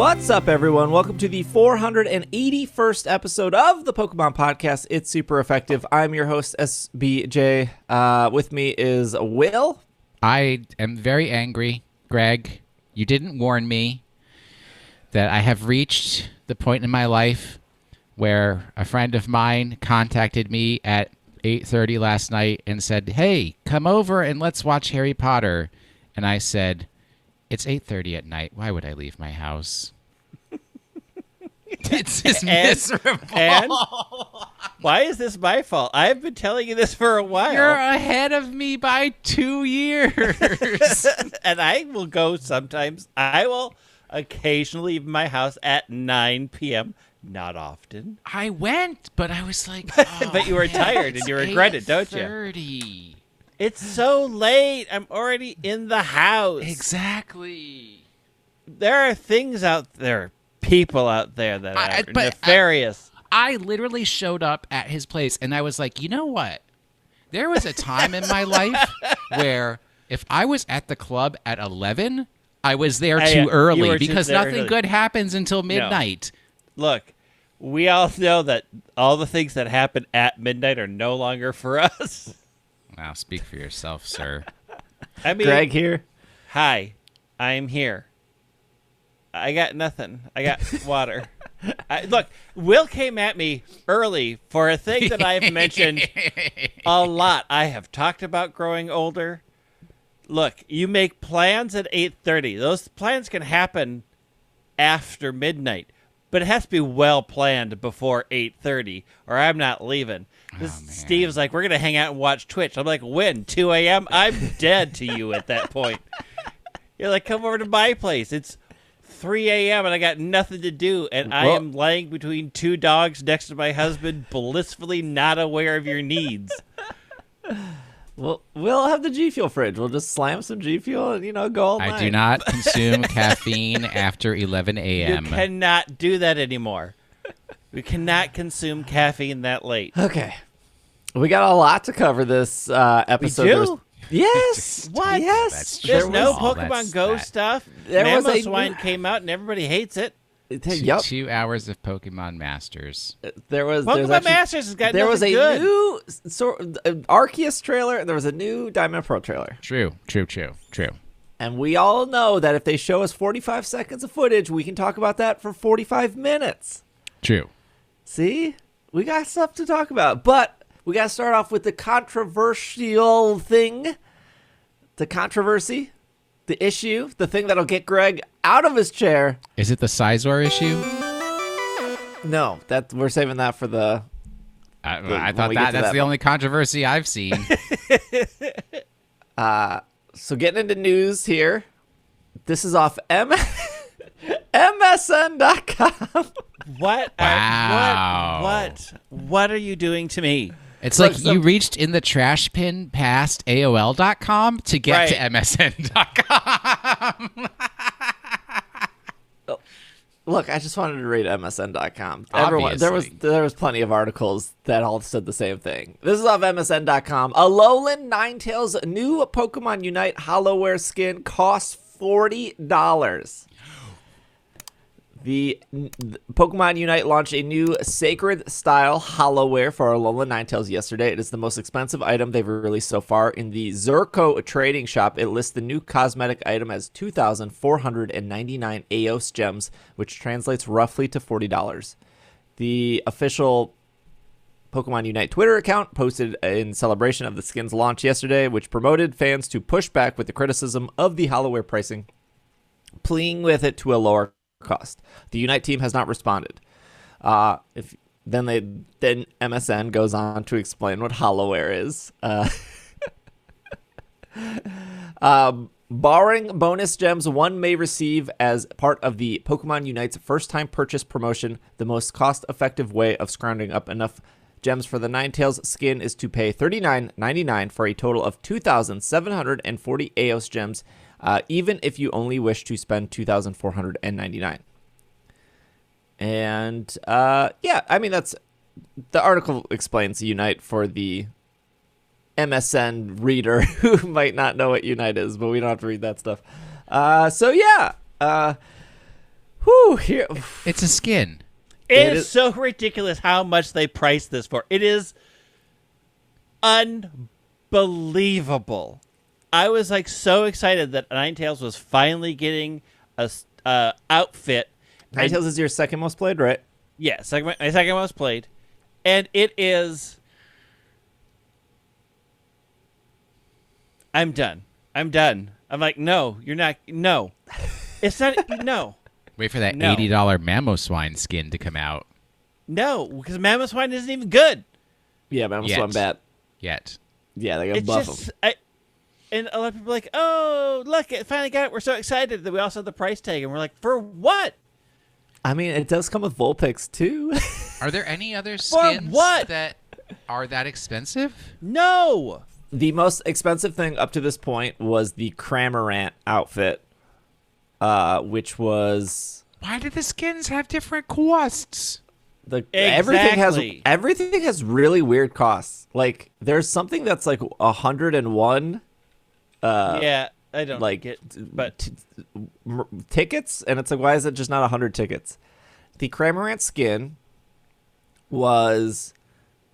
What's up, everyone? Welcome to the 481st episode of the Pokemon Podcast. It's super effective. I'm your host, SBJ. With me is Will. I am very angry, Greg. You didn't warn me that I have reached the point in my life where a friend of mine contacted me at 8:30 last night and said, "Hey, come over and let's watch Harry Potter." And I said, "It's 8:30 at night. Why would I leave my house?" It's just miserable. And why is this my fault? I've been telling you this for a while. You're ahead of me by 2 years. And I will go sometimes. I will occasionally leave my house at 9 p.m. Not often. I went, but I was like, oh, but you were tired and you regret it, don't you? 8:30. It's so late. I'm already in the house. Exactly. There are things out there, people out there that are nefarious. I literally showed up at his place, and I was like, you know what? There was a time in my life where if I was at the club at 11, I was there too early because nothing good happens until midnight. No. Look, we all know that all the things that happen at midnight are no longer for us. Wow, speak for yourself, sir. I mean, Greg here. Hi, I'm here. I got nothing. I got water. Look, Will came at me early for a thing that I've mentioned a lot. I have talked about growing older. Look, you make plans at 8:30. Those plans can happen after midnight, but it has to be well planned before 8:30, or I'm not leaving. Steve's like, we're going to hang out and watch Twitch. I'm like, when? 2 a.m.? I'm dead to you at that point. You're like, come over to my place. It's 3 a.m. and I got nothing to do, and I am laying between two dogs next to my husband, blissfully not aware of your needs. Well, we'll have the G Fuel fridge. We'll just slam some G Fuel and, go all night. I do not consume caffeine after 11 a.m. You cannot do that anymore. We cannot consume caffeine that late. Okay. We got a lot to cover this episode. We do? Yes. What? Yes. That's There's true. no All Pokemon Go stuff. There was Mammoth a Wine came out and everybody hates it. Yep. 2 hours of Pokemon Masters. Pokemon Masters has got there was a good. new Arceus trailer, and there was a new Diamond Pearl trailer. True. And we all know that if they show us 45 seconds of footage, we can talk about that for 45 minutes. True. See? We got stuff to talk about. But we got to start off with the controversial thing. The controversy. The issue. The thing that'll get Greg out of his chair. Is it the Sizor issue? No, we're saving that for the... I thought that's the only controversy I've seen. So getting into news here. This is off MSN.com. What? Wow. What are you doing to me? It's like you reached in the trash bin past AOL.com to get to MSN.com. Look, I just wanted to read MSN.com. Obviously. There was plenty of articles that all said the same thing. This is off MSN.com. Alolan Ninetales new Pokemon UNITE Hollowware skin costs $40. The Pokemon UNITE launched a new Sacred-style Hollowware for Alolan Ninetales yesterday. It is the most expensive item they've released so far. In the Zerko trading shop, it lists the new cosmetic item as 2,499 Aeos gems, which translates roughly to $40. The official Pokemon UNITE Twitter account posted in celebration of the skin's launch yesterday, which promoted fans to push back with the criticism of the Hollowware pricing, pleading with it to a lower cost. The UNITE team has not responded. Then MSN goes on to explain what Hollowware is. Barring bonus gems one may receive as part of the Pokemon UNITE's first-time purchase promotion, the most cost-effective way of scrounging up enough gems for the Ninetales skin is to pay $39.99 for a total of 2,740 Aeos gems, even if you only wish to spend 2,499. And that's the article explains UNITE for the MSN reader who might not know what UNITE is, but we don't have to read that stuff. Whew, here. It's a skin. It is so ridiculous how much they price this for. It is unbelievable. I was like so excited that Ninetales was finally getting a outfit. Ninetales is your second most played, right? Yeah, my second most played, and it is. I'm done. I'm like, no, you're not. No, it's not. No. Wait for that $80 Mamoswine skin to come out. No, because Mamoswine isn't even good. Yeah, Mamoswine bad. Yet. Yeah, they got buff them. And a lot of people are like, oh, look, it finally got it. We're so excited that we also have the price tag. And we're like, for what? I mean, it does come with Vulpix, too. Are there any other skins that are that expensive? No. The most expensive thing up to this point was the Cramorant outfit, which was... Why did the skins have different costs? Exactly. Everything has really weird costs. Like, there's something that's like 101... yeah, I don't like it, but tickets, and it's like, why is it just not 100 tickets? The Cramorant skin was,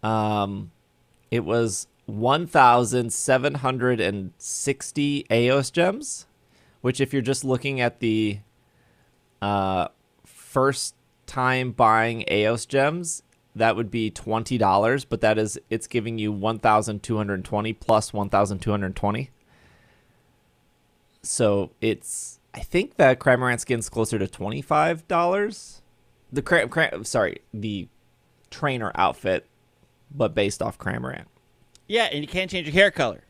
it was 1,760 Aeos gems, which if you're just looking at the first time buying Aeos gems, that would be $20, but it's giving you 1,220 plus 1,220. So I think that Cramorant skin's closer to $25. The trainer outfit, but based off Cramorant. Yeah, and you can't change your hair color.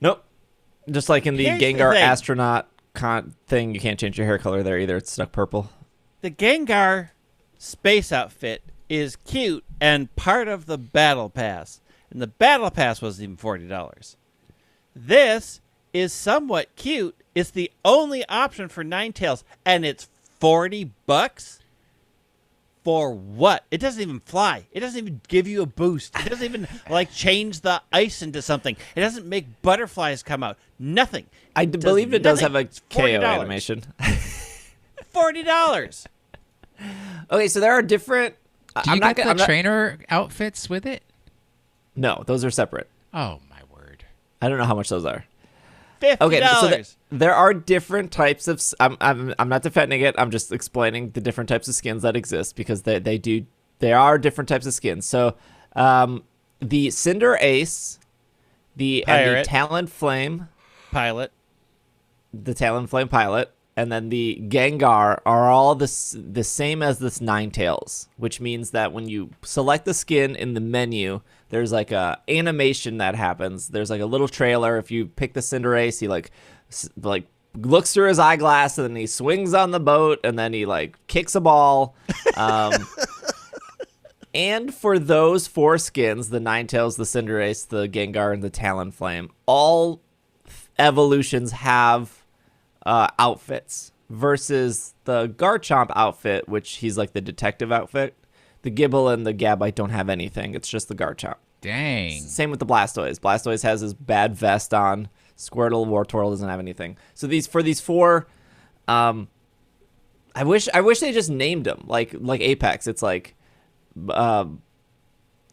Nope. Just like in the Here's Gengar the thing. astronaut thing, you can't change your hair color there either. It's stuck purple. The Gengar space outfit is cute and part of the Battle Pass. And the Battle Pass wasn't even $40. This is somewhat cute. It's the only option for Ninetales, and it's $40 for what? It doesn't even fly. It doesn't even give you a boost. It doesn't even like change the ice into something. It doesn't make butterflies come out. Nothing. I believe it does have a KO $40. animation. $40. Okay, so there are different. Do you get the trainer outfits with it? No, those are separate. Oh my word! I don't know how much those are. $50. Okay, so there are different types of. I'm not defending it. I'm just explaining the different types of skins that exist because there are different types of skins. So, the Cinder Ace, and the Talonflame Pilot, and then the Gengar are all the same as this Ninetales, which means that when you select the skin in the menu, there's like a animation that happens. There's like a little trailer. If you pick the Cinderace, he like looks through his eyeglass and then he swings on the boat and then he like kicks a ball. And for those 4 skins, the Ninetales, the Cinderace, the Gengar, and the Talonflame, all evolutions have outfits versus the Garchomp outfit, which he's like the detective outfit. The Gibble and the Gabite don't have anything. It's just the Garchomp. Dang. Same with the Blastoise. Blastoise has his bad vest on. Squirtle, Wartortle doesn't have anything. So these 4, I wish they just named them like Apex. It's like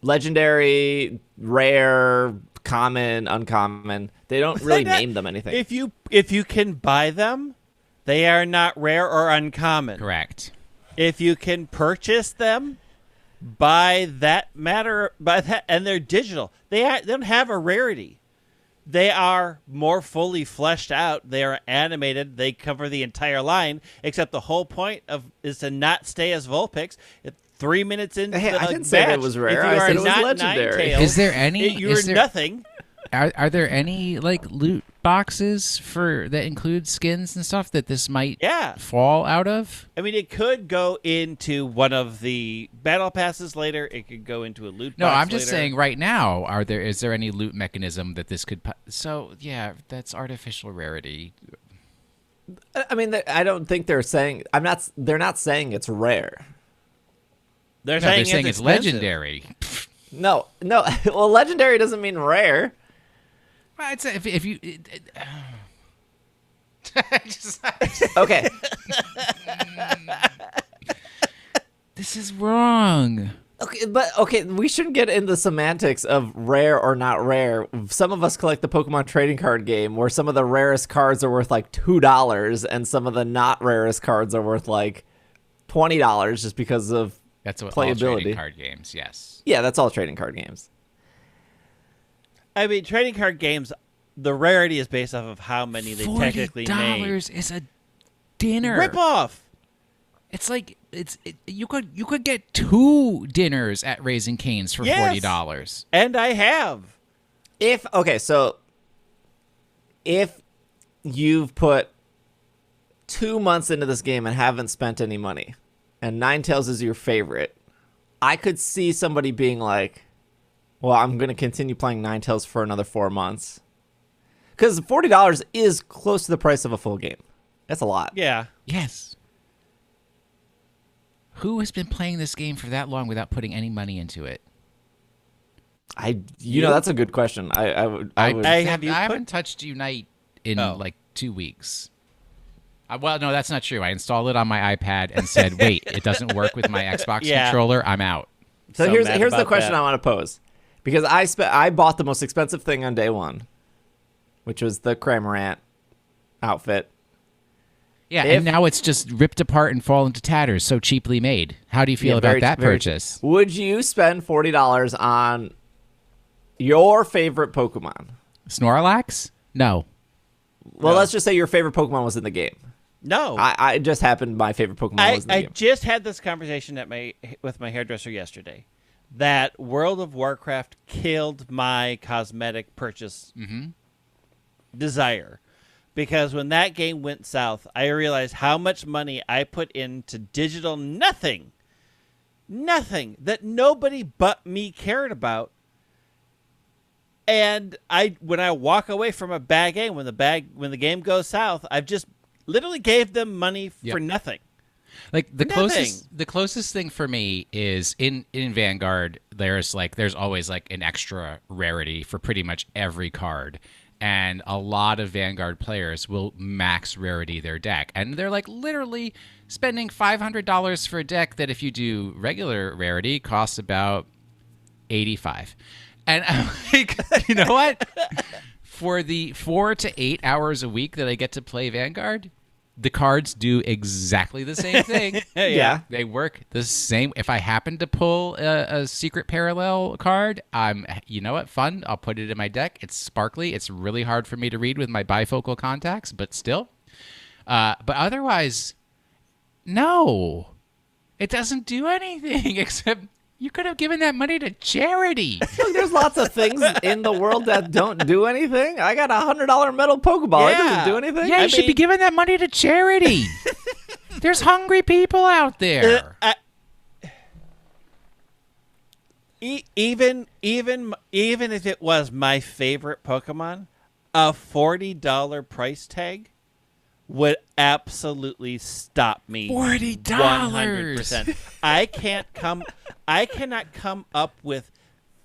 legendary, rare, common, uncommon. They don't really name them anything. If you can buy them, they are not rare or uncommon. Correct. If you can purchase them, and they're digital. They don't have a rarity. They are more fully fleshed out. They are animated. They cover the entire line, except the whole point is to not stay as Vulpix. 3 minutes into the I didn't say match, it was rare. If you I said are it was not legendary. Ninetales, Is there any? You're nothing. Are there any like loot boxes that include skins and stuff that this might fall out of? I mean, it could go into one of the battle passes later. It could go into a loot box. No, I'm just later. saying right now. Is there any loot mechanism that this could? So yeah, that's artificial rarity. I mean, I don't think they're saying. They're not saying it's rare. They're They're saying it's expensive. legendary. No. Well, legendary doesn't mean rare. Well, it's if you. Okay. This is wrong. Okay, we shouldn't get into the semantics of rare or not rare. Some of us collect the Pokemon trading card game where some of the rarest cards are worth like $2 and some of the not rarest cards are worth like $20 just because of That's what playability. all trading card games, yes. Yeah, that's all trading card games. I mean, trading card games, the rarity is based off of how many they technically made. $40 is a dinner. Rip off. It's like you could get 2 dinners at Raising Cane's for $40. And I have. If you've put 2 months into this game and haven't spent any money, and Ninetales is your favorite, I could see somebody being like, well, I'm going to continue playing Ninetales for another 4 months. Because $40 is close to the price of a full game. That's a lot. Yeah. Yes. Who has been playing this game for that long without putting any money into it? You know, that's a good question. I would. I haven't touched Unite in like 2 weeks. Well, no, that's not true. I installed it on my iPad and said, wait, it doesn't work with my Xbox controller. I'm out. So here's the question I want to pose. Because I bought the most expensive thing on day one, which was the Cramorant outfit. Yeah, and now it's just ripped apart and fallen to tatters, so cheaply made. How do you feel about that purchase? Would you spend $40 on your favorite Pokemon? Snorlax? No. Well, let's just say your favorite Pokemon was in the game. No. I just happened my favorite Pokemon was in the game. I just had this conversation with my hairdresser yesterday. That World of Warcraft killed my cosmetic purchase desire. Because when that game went south, I realized how much money I put into digital nothing that nobody but me cared about. And when I walk away from a bad game, when the game goes south, I've just literally gave them money for nothing. Like the closest thing for me is in Vanguard, there's always like an extra rarity for pretty much every card. And a lot of Vanguard players will max rarity their deck. And they're like literally spending $500 for a deck that if you do regular rarity costs about $85. And I'm like, you know what? For the 4 to 8 hours a week that I get to play Vanguard, the cards do exactly the same thing. Yeah. They work the same. If I happen to pull a secret parallel card, you know what? Fun. I'll put it in my deck. It's sparkly. It's really hard for me to read with my bifocal contacts, but still. But otherwise, no. It doesn't do anything except you could have given that money to charity. Look, there's lots of things in the world that don't do anything. I got a $100 metal Pokeball. It doesn't do anything. Yeah, you should be giving that money to charity. There's hungry people out there. Even if it was my favorite Pokemon, a $40 price tag would absolutely stop me. $40. 100%. I cannot come up with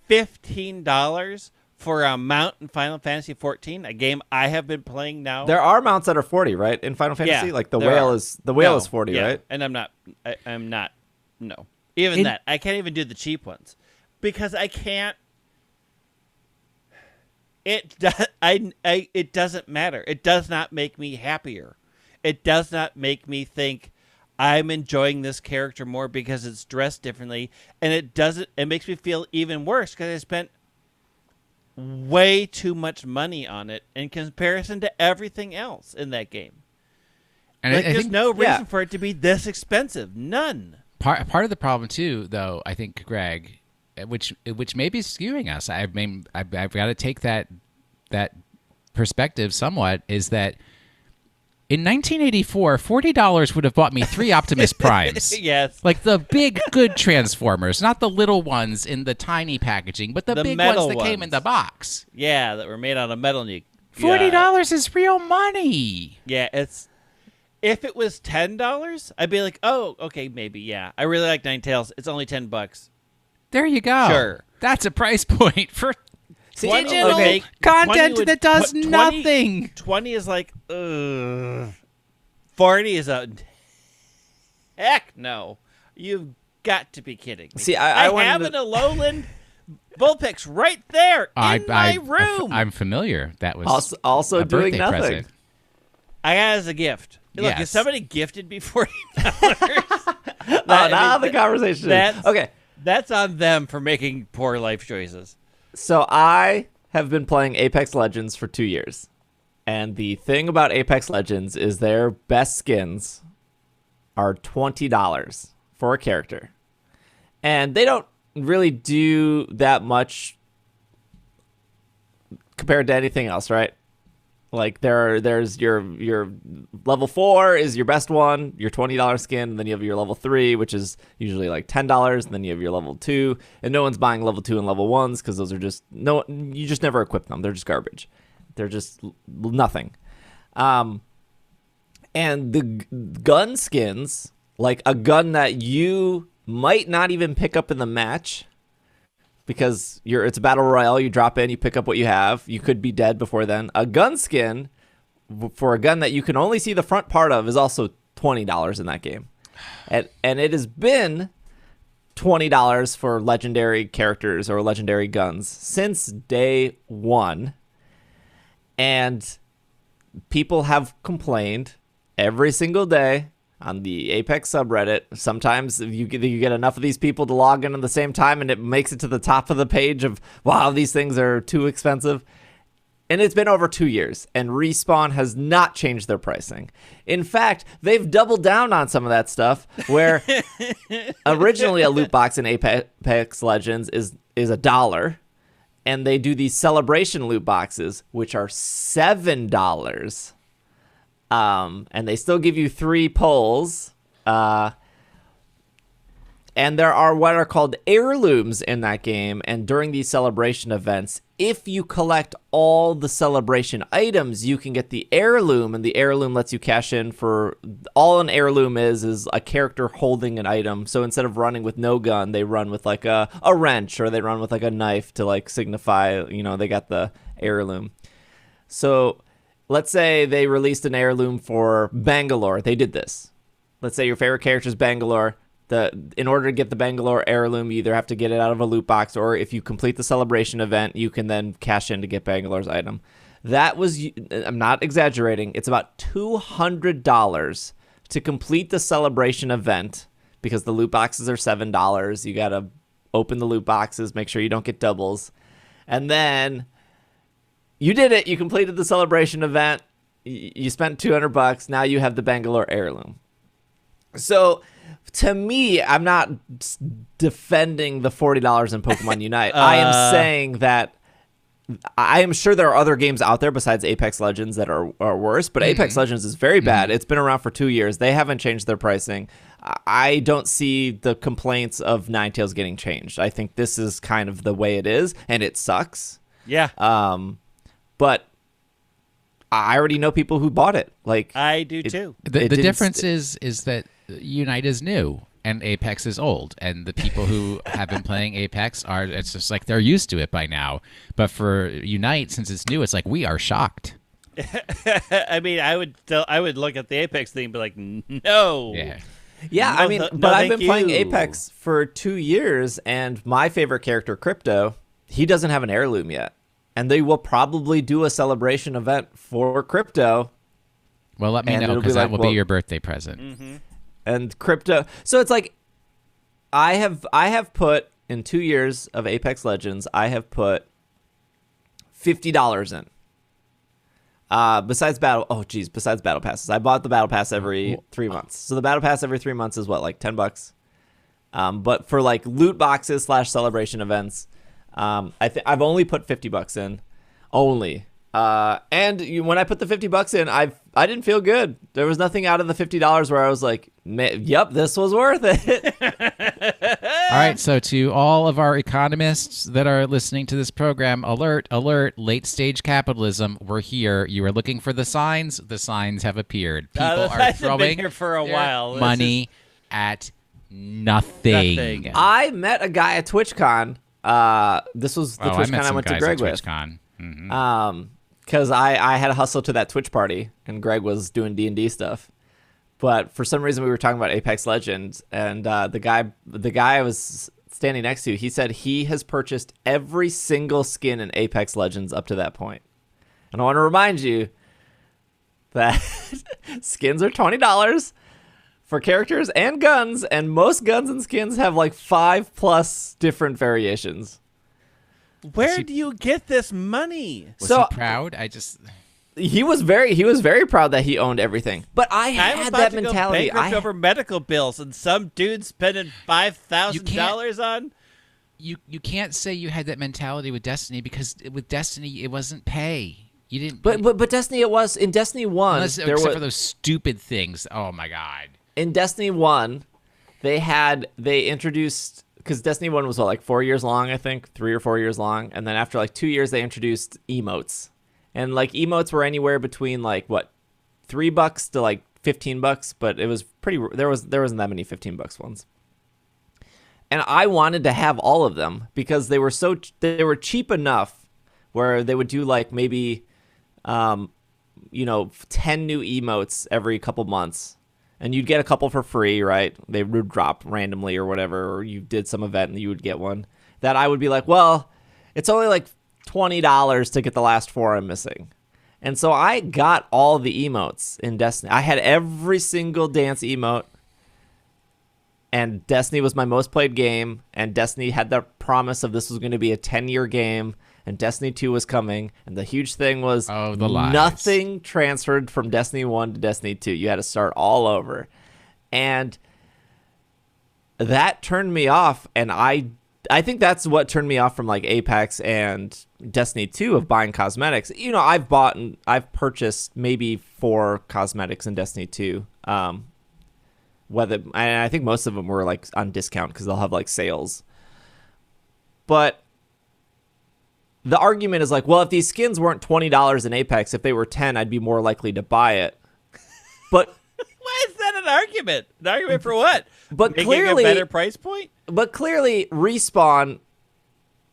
$15 for a mount in Final Fantasy XIV, a game I have been playing now. There are mounts that are 40, right? In Final Fantasy, Yeah, like the whale is 40, right? And I'm not. No, even that I can't even do the cheap ones because I can't. It doesn't matter. It does not make me happier. It does not make me think I'm enjoying this character more because it's dressed differently, and it makes me feel even worse because I spent way too much money on it in comparison to everything else in that game. And like, I there's think, no reason for it to be this expensive. None. Part of the problem too, though, I think, Greg, which may be skewing us. I've got to take that perspective somewhat. Is that in 1984, $40 would have bought me 3 Optimus Primes. Yes, like the big good Transformers, not the little ones in the tiny packaging, but the big ones that came in the box. Yeah, that were made out of metal. $40 is real money. Yeah, it's. If it was $10, I'd be like, oh, okay, maybe, yeah. I really like Ninetales. It's only $10. There you go. Sure. That's a price point for digital okay, content that does 20, nothing. 20 is like, 40 is a Heck no. You've got to be kidding me. See, I have an Alolan Bullpix right there in my room. I'm familiar. That was also a doing birthday nothing. present. I got it as a gift. Look, if Yes. somebody gifted me $40, Now the conversation. Okay. That's on them for making poor life choices. So I have been playing Apex Legends for 2 years. And the thing about Apex Legends is their best skins are $20 for a character. And they don't really do that much compared to anything else, right? Like there's your level 4 is your best one, your $20 skin, and then you have your level 3, which is usually like $10, and then you have your level 2, and no one's buying level 2 and level 1s because those are just you just never equip them. They're just garbage. They're just nothing. And the gun skins, like a gun that you might not even pick up in the match because it's a battle royale. You drop in, you pick up what you have. You could be dead before then. A gun skin for a gun that you can only see the front part of is also $20 in that game. And it has been $20 for legendary characters or legendary guns since day one. And people have complained every single day on the Apex subreddit. Sometimes you get enough of these people to log in at the same time, and it makes it to the top of the page of, wow, these things are too expensive. And it's been over 2 years, and Respawn has not changed their pricing. In fact, they've doubled down on some of that stuff, where originally a loot box in Apex Legends is $1. And they do these celebration loot boxes, which are $7. And they still give you 3 pulls. And there are what are called heirlooms in that game. And during these celebration events, if you collect all the celebration items, you can get the heirloom. And the heirloom lets you cash in for all an heirloom is a character holding an item. So instead of running with no gun, they run with like a wrench, or they run with like a knife to like signify, they got the heirloom. So let's say they released an heirloom for Bangalore. They did this. Let's say your favorite character is Bangalore. In order to get the Bangalore heirloom, you either have to get it out of a loot box, or if you complete the celebration event, you can then cash in to get Bangalore's item. That was, I'm not exaggerating, it's about $200 to complete the celebration event, because the loot boxes are $7. You got to open the loot boxes, make sure you don't get doubles. And then you did it. You completed the celebration event. You spent $200. Now you have the Bangalore heirloom. So to me, I'm not defending the $40 in Pokemon Unite. I am saying that I am sure there are other games out there besides Apex Legends that are worse, but Apex Legends is very bad. It's been around for 2 years. They haven't changed their pricing. I don't see the complaints of Ninetales getting changed. I think this is kind of the way it is, and it sucks. Yeah. But I already know people who bought it. Like I do too. The difference is that Unite is new and Apex is old, and the people who have been playing Apex it's just like they're used to it by now. But for Unite, since it's new, it's like we are shocked. I mean, I would look at the Apex thing and be like, no. Yeah, I mean, but I've been playing Apex for 2 years, and my favorite character, Crypto, he doesn't have an heirloom yet. And they will probably do a celebration event for Crypto. Well, let me know, because that will be your birthday present. Mm-hmm. And Crypto, so it's like I have put in 2 years of Apex Legends, I have put $50 in. Besides battle passes, I bought the battle pass every 3 months. So the battle pass every 3 months is what, like $10? But for like loot boxes / celebration events, I've only put $50 in, only. And when I put the $50 in, I didn't feel good. There was nothing out of the $50 where I was like, yep, this was worth it. All right, so to all of our economists that are listening to this program, alert, late stage capitalism, we're here. You were looking for the signs. The signs have appeared. People are throwing been here for a while. money at nothing. I met a guy at TwitchCon. This was the TwitchCon I went to Greg with. TwitchCon. Because I had a hustle to that Twitch party, and Greg was doing D&D stuff. But for some reason, we were talking about Apex Legends, and the guy I was standing next to, he said he has purchased every single skin in Apex Legends up to that point. And I want to remind you that skins are $20 for characters and guns, and most guns and skins have like 5+ different variations. Where do you get this money? Was he proud? He was very proud that he owned everything. But I had that mentality. I'm bankrupt over medical bills, and some dude spending $5,000 on. You can't say you had that mentality with Destiny, because with Destiny it wasn't pay. You didn't. But Destiny, it was in Destiny 1. Except for those stupid things. Oh my God. In Destiny 1, they introduced, because Destiny 1 was like 4 years long, I think, 3 or 4 years long, and then after like 2 years they introduced emotes. And like emotes were anywhere between like what, $3 to like $15, but it was there wasn't that many $15 ones. And I wanted to have all of them because they were cheap enough where they would do like maybe 10 new emotes every couple months, and you'd get a couple for free, right? They would drop randomly or whatever, or you did some event and you would get one. That I would be like, well, it's only like $20 to get the last 4 I'm missing. And so I got all the emotes in Destiny. I had every single dance emote, and Destiny was my most played game, and Destiny had the promise of this was going to be a 10-year game, and Destiny 2 was coming, and the huge thing was nothing transferred from Destiny 1 to Destiny 2. You had to start all over. And that turned me off, and I think that's what turned me off from like Apex and Destiny 2 of buying cosmetics. I've purchased maybe 4 cosmetics in Destiny 2. And I think most of them were like on discount because they'll have like sales. But the argument is like, well, if these skins weren't $20 in Apex, if they were 10, I'd be more likely to buy it. But why is that an argument? An argument for what? But Making clearly, a better price point? But clearly, Respawn,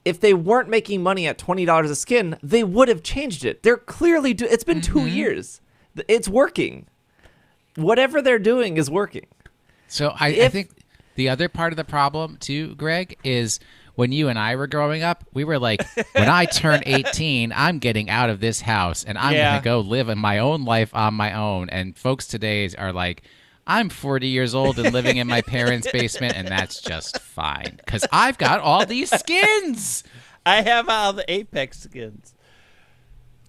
if they weren't making money at $20 a skin, they would have changed it. They're clearly it's been 2 years. It's working. Whatever they're doing is working. So I think the other part of the problem too, Greg, is when you and I were growing up, we were like, when I turn 18, I'm getting out of this house and I'm going to go live in my own life on my own. And folks today are like, I'm 40 years old and living in my parents' basement, and that's just fine because I've got all these skins. I have all the Apex skins.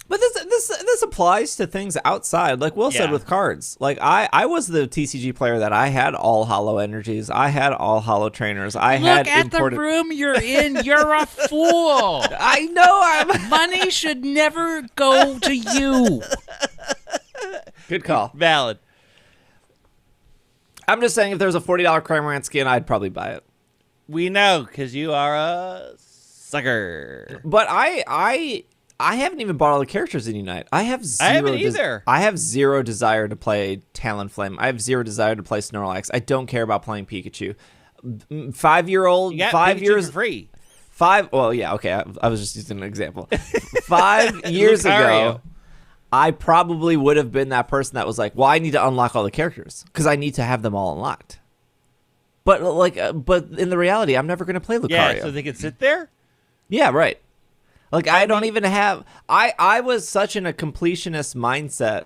But this applies to things outside, like Will said with cards. Like I was the TCG player that I had all hollow energies. I had all hollow trainers. Look at the room you're in. You're a fool. I know. Money should never go to you. Good call. Valid. I'm just saying, if there's a $40 Crimorant skin, I'd probably buy it. We know, because you are a sucker. But I haven't even bought all the characters in Unite. I haven't either. I have zero desire to play Talonflame. I have zero desire to play Snorlax. I don't care about playing Pikachu. 5-year-old, you got 5 Pikachu years for free. Well, yeah, okay. I was just using an example. 5 years ago, I probably would have been that person that was like, well, I need to unlock all the characters because I need to have them all unlocked. But but in the reality, I'm never going to play Lucario. Yeah, so they can sit there? Yeah, right. Like, I don't even have... I was such in a completionist mindset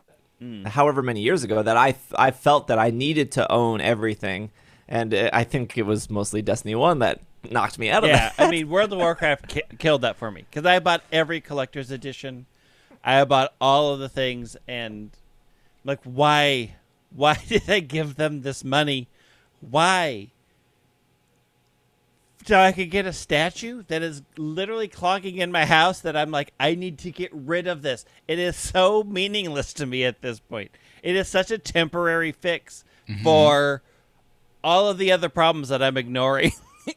however many years ago that I felt that I needed to own everything. And I think it was mostly Destiny 1 that knocked me out of that. Yeah, I mean, World of Warcraft killed that for me. Because I bought every collector's edition. I bought all of the things. And, like, why? Why did I give them this money? Why? So I could get a statue that is literally clogging in my house that I'm like, I need to get rid of this. It is so meaningless to me at this point. It is such a temporary fix for all of the other problems that I'm ignoring.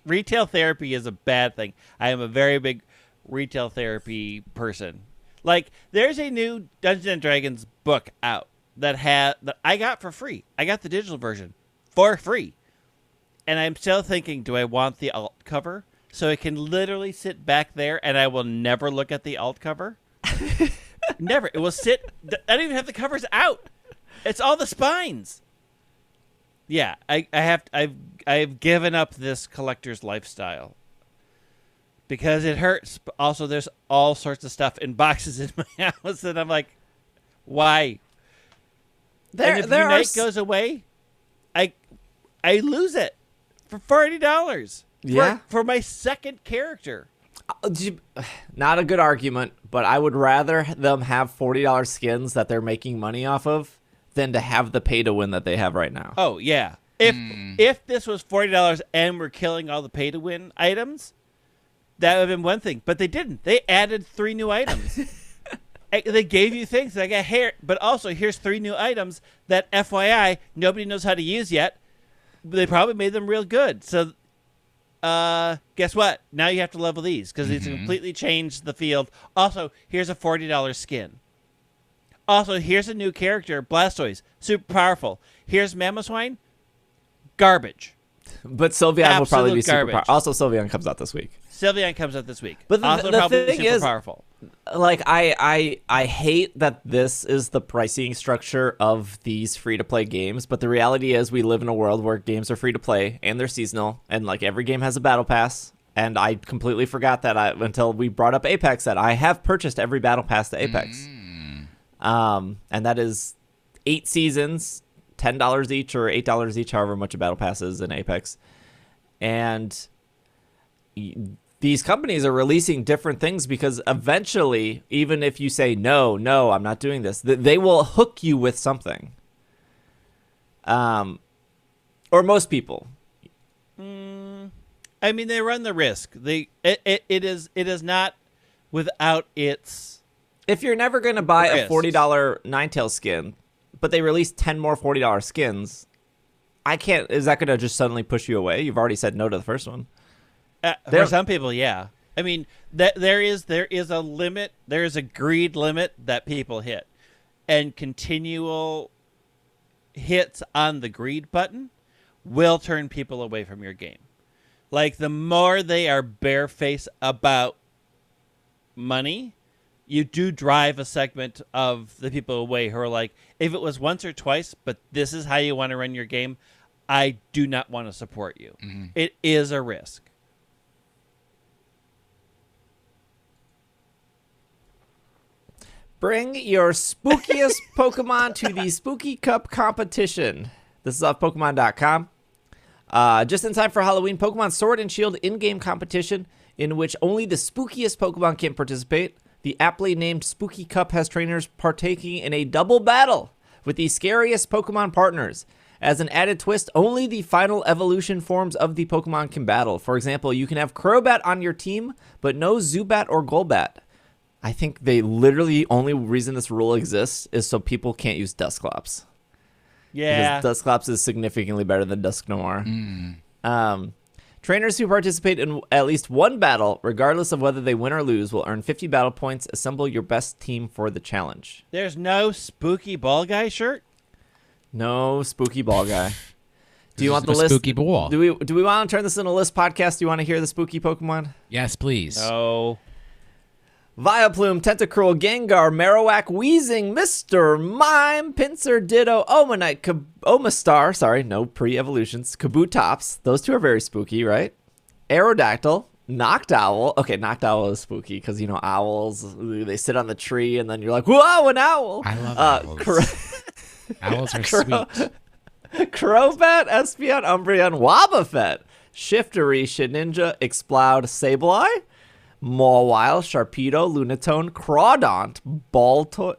Retail therapy is a bad thing. I am a very big retail therapy person. Like, there's a new Dungeons and Dragons book out that I got for free. I got the digital version for free. And I'm still thinking, do I want the alt cover? So it can literally sit back there and I will never look at the alt cover? Never. It will sit. I don't even have the covers out. It's all the spines. Yeah, I've given up this collector's lifestyle because it hurts. But also, there's all sorts of stuff in boxes in my house, and I'm like, why? And if Unite goes away, I lose it for $40. Yeah, for my second character. Not a good argument, but I would rather them have $40 skins that they're making money off of than to have the pay to win that they have right now. Oh yeah, if this was $40 and we're killing all the pay to win items, that would have been one thing. But they didn't. They added 3 new items. They gave you things like a hair, but also here's 3 new items that FYI nobody knows how to use yet. They probably made them real good. So guess what? Now you have to level these because it's completely changed the field. Also, here's a $40 skin. Also, here's a new character, Blastoise, super powerful. Here's Mamoswine, garbage. But Sylveon will probably be super garbage. powerful. Also, Sylveon comes out this week. Sylveon comes out this week. But also the probably thing super is, powerful. Like, I hate that this is the pricing structure of these free-to-play games, but the reality is we live in a world where games are free-to-play, and they're seasonal, and, like, every game has a battle pass, and I completely forgot that until we brought up Apex, that I have purchased every battle pass to Apex. And that is 8 seasons, $10 each or $8 each, however much a battle pass is in Apex. And these companies are releasing different things because eventually, even if you say, no, I'm not doing this, they will hook you with something. Or most people. I mean, they run the risk. It is not without its. If you're never going to buy risks. a $40 Ninetales skin, but they release 10 more $40 skins, I can't. Is that going to just suddenly push you away? You've already said no to the first one. For some people, yeah. I mean, there is a limit. There is a greed limit that people hit, and continual hits on the greed button will turn people away from your game. Like, the more they are barefaced about money, you do drive a segment of the people away who are like, if it was once or twice, but this is how you want to run your game, I do not want to support you. It is a risk. Bring your spookiest Pokemon to the Spooky Cup competition. This is off Pokemon.com. Just in time for Halloween, Pokemon Sword and Shield in-game competition in which only the spookiest Pokemon can participate. The aptly named Spooky Cup has trainers partaking in a double battle with the scariest Pokemon partners. As an added twist, only the final evolution forms of the Pokemon can battle. For example, you can have Crobat on your team, but no Zubat or Golbat. I think they literally only reason this rule exists is so people can't use Dusclops. Yeah. Because Dusclops is significantly better than Dusknoir. Trainers who participate in at least one battle, regardless of whether they win or lose, will earn 50 battle points. Assemble your best team for the challenge. There's no spooky ball guy shirt? No spooky ball guy. Do you want the a list? spooky ball. Do we want to turn this into a list podcast? Do you want to hear the spooky Pokemon? Yes, please. No. Vileplume, Tentacruel, Gengar, Marowak, Weezing, Mr. Mime, Pinsir, Ditto, Omanite, Omastar, sorry, no pre-evolutions, Kabutops, those two are very spooky, right? Aerodactyl, Noctowl, okay, Noctowl is spooky because, you know, owls, they sit on the tree and then you're like, whoa, an owl! I love owls. Owls are sweet. Crobat, Espeon, Umbreon, Wobbuffet, Shiftry, Shedinja, Exploud, Sableye, Mawile, Sharpedo, Lunatone, Crawdaunt, Baltoy.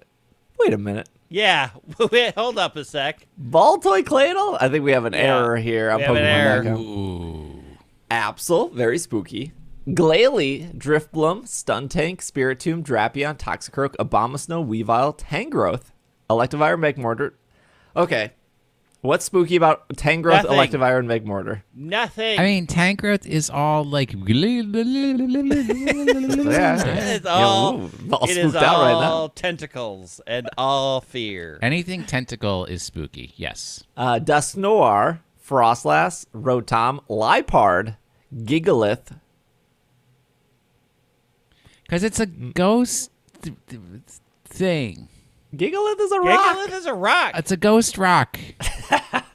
Wait a minute. Yeah. Wait, hold up a sec. Baltoy Claydol? I think we have an error here on We have an error. Pokemon.com. Absol, very spooky. Glalie, Driftbloom, Stuntank, Spiritomb, Drapion, Toxicroak, Abomasnow, Weavile, Tangrowth, Electivire, Magmortar. Okay. What's spooky about Tangrowth, Nothing. Electivire, and Magmortar? Nothing. I mean, Tangrowth is all like. It's all, all it is spooked out right now. all tentacles and all fear. Anything tentacle is spooky. Yes. Dusknoir, Frostlass, Rotom, Liepard, Gigalith. Because it's a ghost thing. Gigalith is a rock. Gigalith is a rock. It's a ghost rock.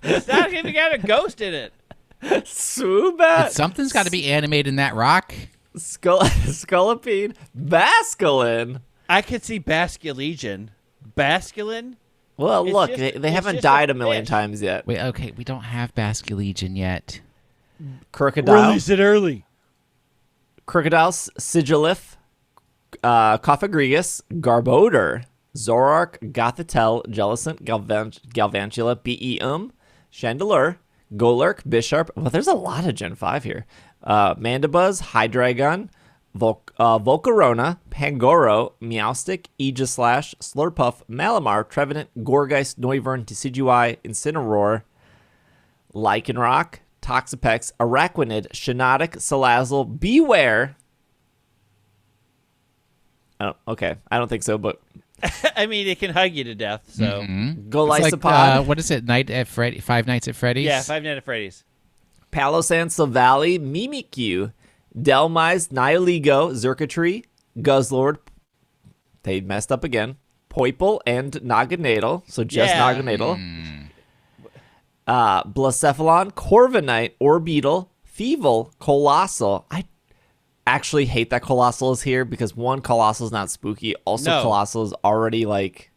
It's not even got a ghost in it. Swoobat. Something's got to be animated in that rock. Scolipede. Basculin. I could see Basculegion. Basculin? Well, It's look, just- they it's haven't just died a a million fish. times yet. Wait, okay, we don't have Basculegion yet. Crocodile. Release it early. Crocodiles, Sigilif, Cophagrigus, Garbodor, Zoroark, Gothitelle, Jellicent, Galvantula, Beum, Chandelure, Golurk, Bisharp. Well, there's a lot of Gen 5 here. Mandibuzz, Hydreigon, Volcarona, Pangoro, Meowstic, Aegislash, Slurpuff, Malamar, Trevenant, Gourgeist, Noivern, Decidueye, Incineroar, Lycanroc, Toxapex, Araquanid, Shiinotic, Salazzle, Beware. Oh, okay. I don't think so, but I mean, it can hug you to death, so. It's Golisopod, like, what is it? Five Nights at Freddy's? Yeah, Five Nights at Freddy's. Palossand, Silvally, Mimikyu, Delmise, Nihilego, Xurkitree, Guzzlord. They messed up again. Poiple and Naganadel, so just Yeah. Naganadel. Blacephalon, Corviknight, Orbeetle, Thievul, Colossal. I actually hate that Colossal is here because one, Colossal is not spooky. Also, No. Colossal is already like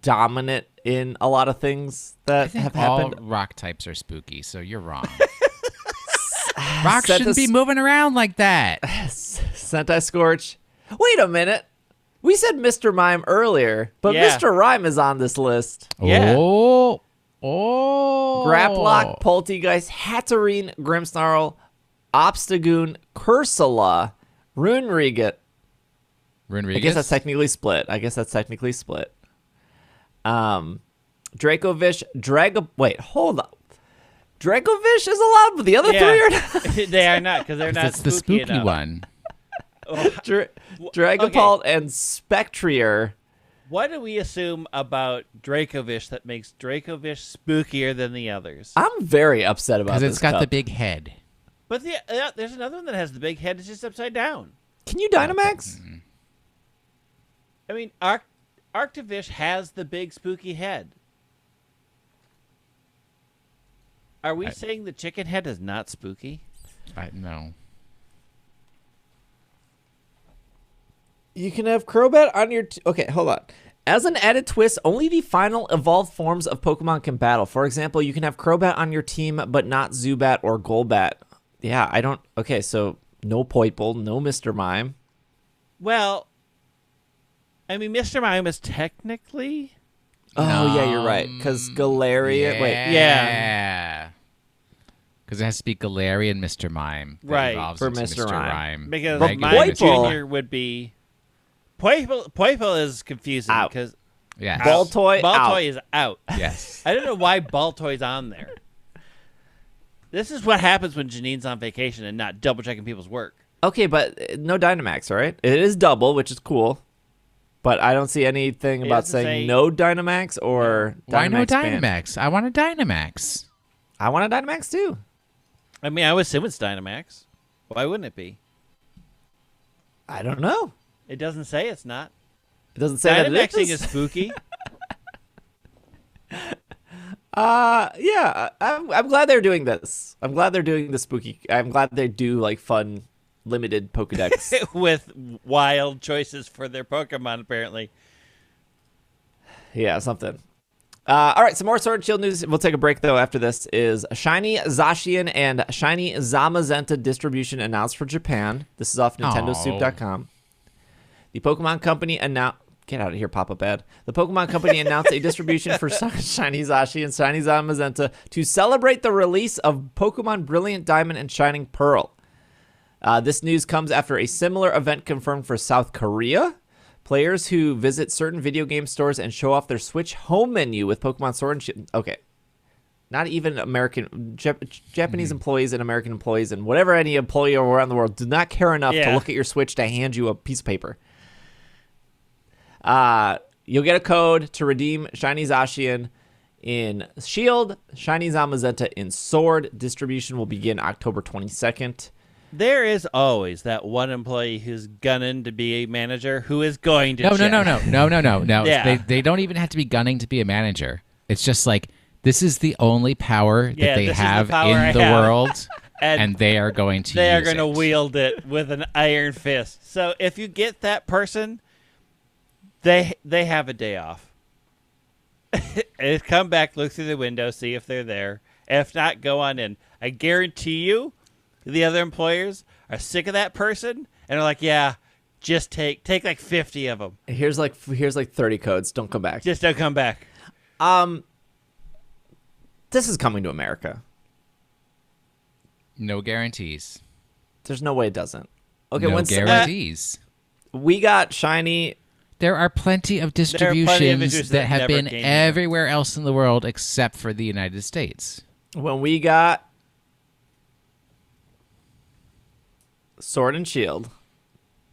dominant in a lot of things I that think have all happened. rock types are spooky, so you're wrong. Rocks Set shouldn't this- be moving around like that. Sentai Scorch. Wait a minute. We said Mr. Mime earlier, but Yeah. Mr. Rhyme is on this list. Yeah. Oh. Graplock, Poltegeist, Hatterene, Grimmsnarl, Obstagoon, Cursula, Runeriget. I guess that's technically split. Dracovish, Wait, hold up. Dracovish is allowed, but the other three are not. They are not, because they're not That's the spooky enough. one. Dragapult and Spectrier. What do we assume about Dracovish that makes Dracovish spookier than the others? I'm very upset about Because this it's got cup. the big head. But there's another one that has the big head. It's just upside down. Can you Dynamax? I mean, Arctovish has the big spooky head. Are we saying the chicken head is not spooky? No. You can have Crobat on your... Okay, hold on. As an added twist, only the final evolved forms of Pokemon can battle. For example, you can have Crobat on your team, but not Zubat or Golbat. Yeah, I don't... Okay, so no Poiple, no Mr. Mime. Well, I mean, Mr. Mime is technically... Oh, yeah, you're right. Because Galarian... Wait, Yeah. Because it has to be Galarian Mr. Mime. That Right, evolves for into Mr. Mime. Because But Mime Poiple- Jr. would be... Poiple is confusing Out. because Yeah. Baltoy out. is out. Yes. I don't know why Baltoy's on there. This is what happens when Janine's on vacation and not double checking people's work. Okay, but no Dynamax, right? It is double, which is cool. But I don't see anything It about doesn't saying say- no Dynamax or Why no Dynamax ban. Dynamax? I want a Dynamax. I want a Dynamax too. I mean, I would assume it's Dynamax. Why wouldn't it be? I don't know. It doesn't say it's not. It doesn't say that it Dynamaxing is. is spooky. Yeah, I'm glad they're doing this. I'm glad they're doing the spooky. I'm glad they do like fun, limited Pokedex. With wild choices for their Pokemon, apparently. Yeah, something. All right, some more Sword and Shield news. We'll take a break, though, after this. Is Shiny Zacian and Shiny Zamazenta distribution announced for Japan. This is off NintendoSoup.com. The Pokemon Company announced... Get out of here, Papa Bad. The Pokemon Company announced a distribution for Shiny Zacian and Shiny Zamazenta to celebrate the release of Pokemon Brilliant Diamond and Shining Pearl. This news comes after a similar event confirmed for South Korea. Players who visit certain video game stores and show off their Switch home menu with Pokemon Sword and Shield. Okay. Not even American, Japanese employees and American employees and whatever any employee around the world do not care enough to look at your Switch to hand you a piece of paper. You'll get a code to redeem Shiny Zacian in Shield, Shiny Zamazenta in Sword. Distribution will begin October 22nd. There is always that one employee who's gunning to be a manager who is going to No. check. No. Yeah. They don't even have to be gunning to be a manager. It's just like This is the only power that they have in the world, and they are going to They are use going to it. wield it with an iron fist. So if you get that person, they have a day off. Come back, look through the window, see if they're there. If not, go on in. I guarantee you the other employers are sick of that person and are like, yeah, just take like 50 of them. Here's like 30 codes. Don't come back. Just don't come back. This is coming to America. No guarantees. There's no way it doesn't. Okay, No guarantees. We got shiny. There are plenty of distributions that have been everywhere else in the world except for the United States. When we got Sword and Shield,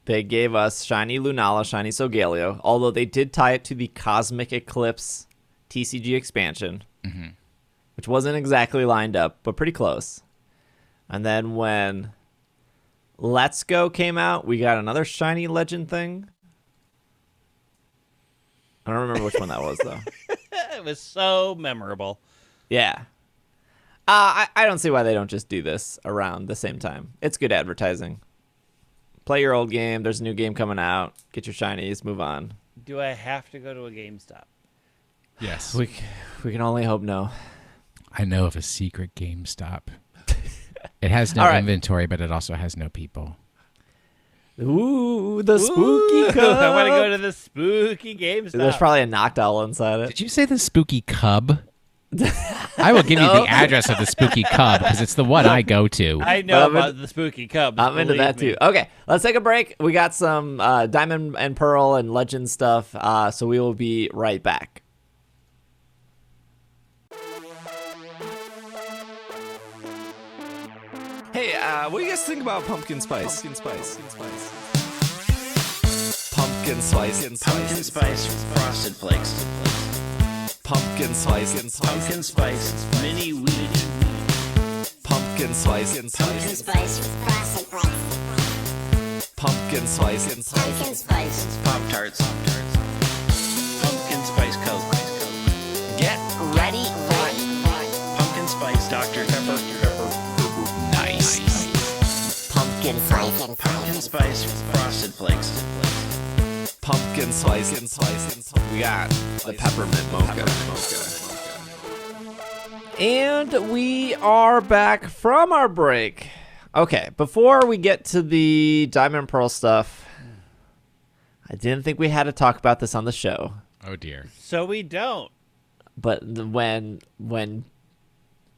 they gave us shiny Lunala, shiny Solgaleo, although they did tie it to the Cosmic Eclipse TCG expansion, which wasn't exactly lined up, but pretty close. And then when Let's Go came out, we got another shiny legend thing. I don't remember which one that was, though. It was so memorable. Yeah. I don't see why they don't just do this around the same time. It's good advertising. Play your old game. There's a new game coming out. Get your shinies. Move on. Do I have to go to a GameStop? Yes. We can only hope no. I know of a secret GameStop. It has no inventory, but it also has no people. Ooh, the Spooky Cup. I want to go to the Spooky GameStop. There's probably a Noctowl inside it. Did you say the Spooky Cub? I will give you the address of the Spooky Cub because it's the one I go to. I know about the Spooky Cubs. I'm into that too. Okay, let's take a break. We got some Diamond and Pearl and Legend stuff, so we will be right back. Hey, what do you guys think about pumpkin spice? Pumpkin spice. Pumpkin spice. Pumpkin spice frosted flakes. Pumpkin spice. Pumpkin spice mini wheat. Pumpkin spice. Pumpkin spice frosted flakes. Pumpkin spice. Pumpkin spice Pop Tarts. Pumpkin spice Coke. Get Ready for pumpkin spice Dr. Pepper. Nice. Pumpkin spice. Pumpkin spice frosted flakes. pumpkin spice. We got the peppermint mocha. And we are back from our break. Okay, before we get to the Diamond and Pearl stuff, I didn't think we had to talk about this on the show. Oh dear. So we don't. But when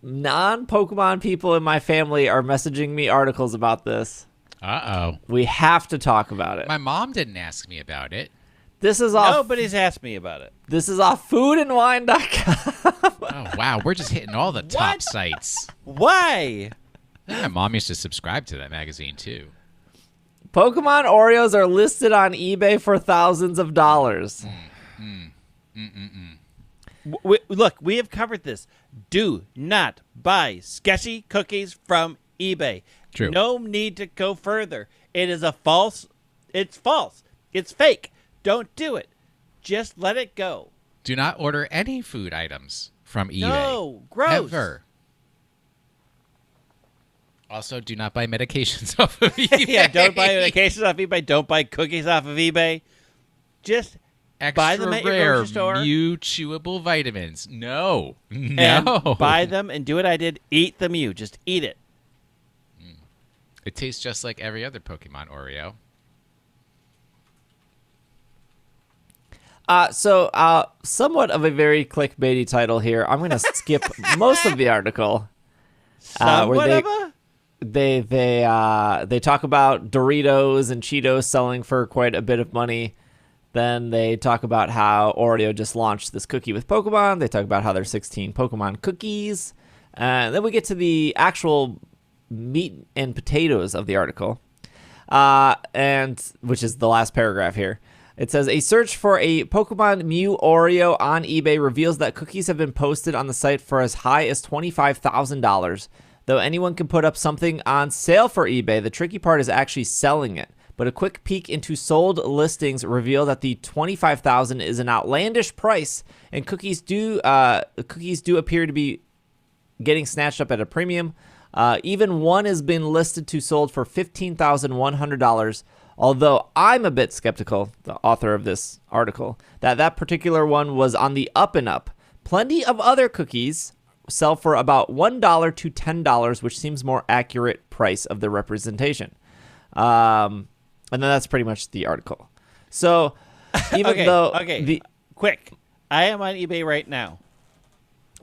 non-Pokemon people in my family are messaging me articles about this, Uh-oh. we have to talk about it. My mom didn't ask me about it. This is off. Nobody's asked me about it. This is off foodandwine.com. Oh, wow. We're just hitting all the top sites. Why? My mom used to subscribe to that magazine, too. Pokemon Oreos are listed on eBay for thousands of dollars. Look, we have covered this. Do not buy sketchy cookies from eBay. True. No need to go further. It is a false. It's false. It's fake. Don't do it. Just let it go. Do not order any food items from eBay. No, gross. Ever. Also, do not buy medications off of eBay. Yeah, don't buy medications off eBay. Don't buy cookies off of eBay. Just Extra buy them at your rare grocery store. Mew chewable vitamins. No. And No. buy them and do what I did. Eat the Mew. Just eat it. It tastes just like every other Pokemon Oreo. Somewhat of a very clickbaity title here. I'm going to skip most of the article. They talk about Doritos and Cheetos selling for quite a bit of money. Then they talk about how Oreo just launched this cookie with Pokemon. They talk about how there's 16 Pokemon cookies. Then we get to the actual meat and potatoes of the article, and which is the last paragraph here. It says, a search for a Pokemon Mew Oreo on eBay reveals that cookies have been posted on the site for as high as $25,000. Though anyone can put up something on sale for eBay, the tricky part is actually selling it. but a quick peek into sold listings reveal that the $25,000 is an outlandish price, and cookies do appear to be getting snatched up at a premium. Even one has been listed to sold for $15,100. Although I'm a bit skeptical, the author of this article, that particular one was on the up and up. Plenty of other cookies sell for about $1 to $10, which seems more accurate price of the representation. And then that's pretty much the article. So even quick, I am on eBay right now.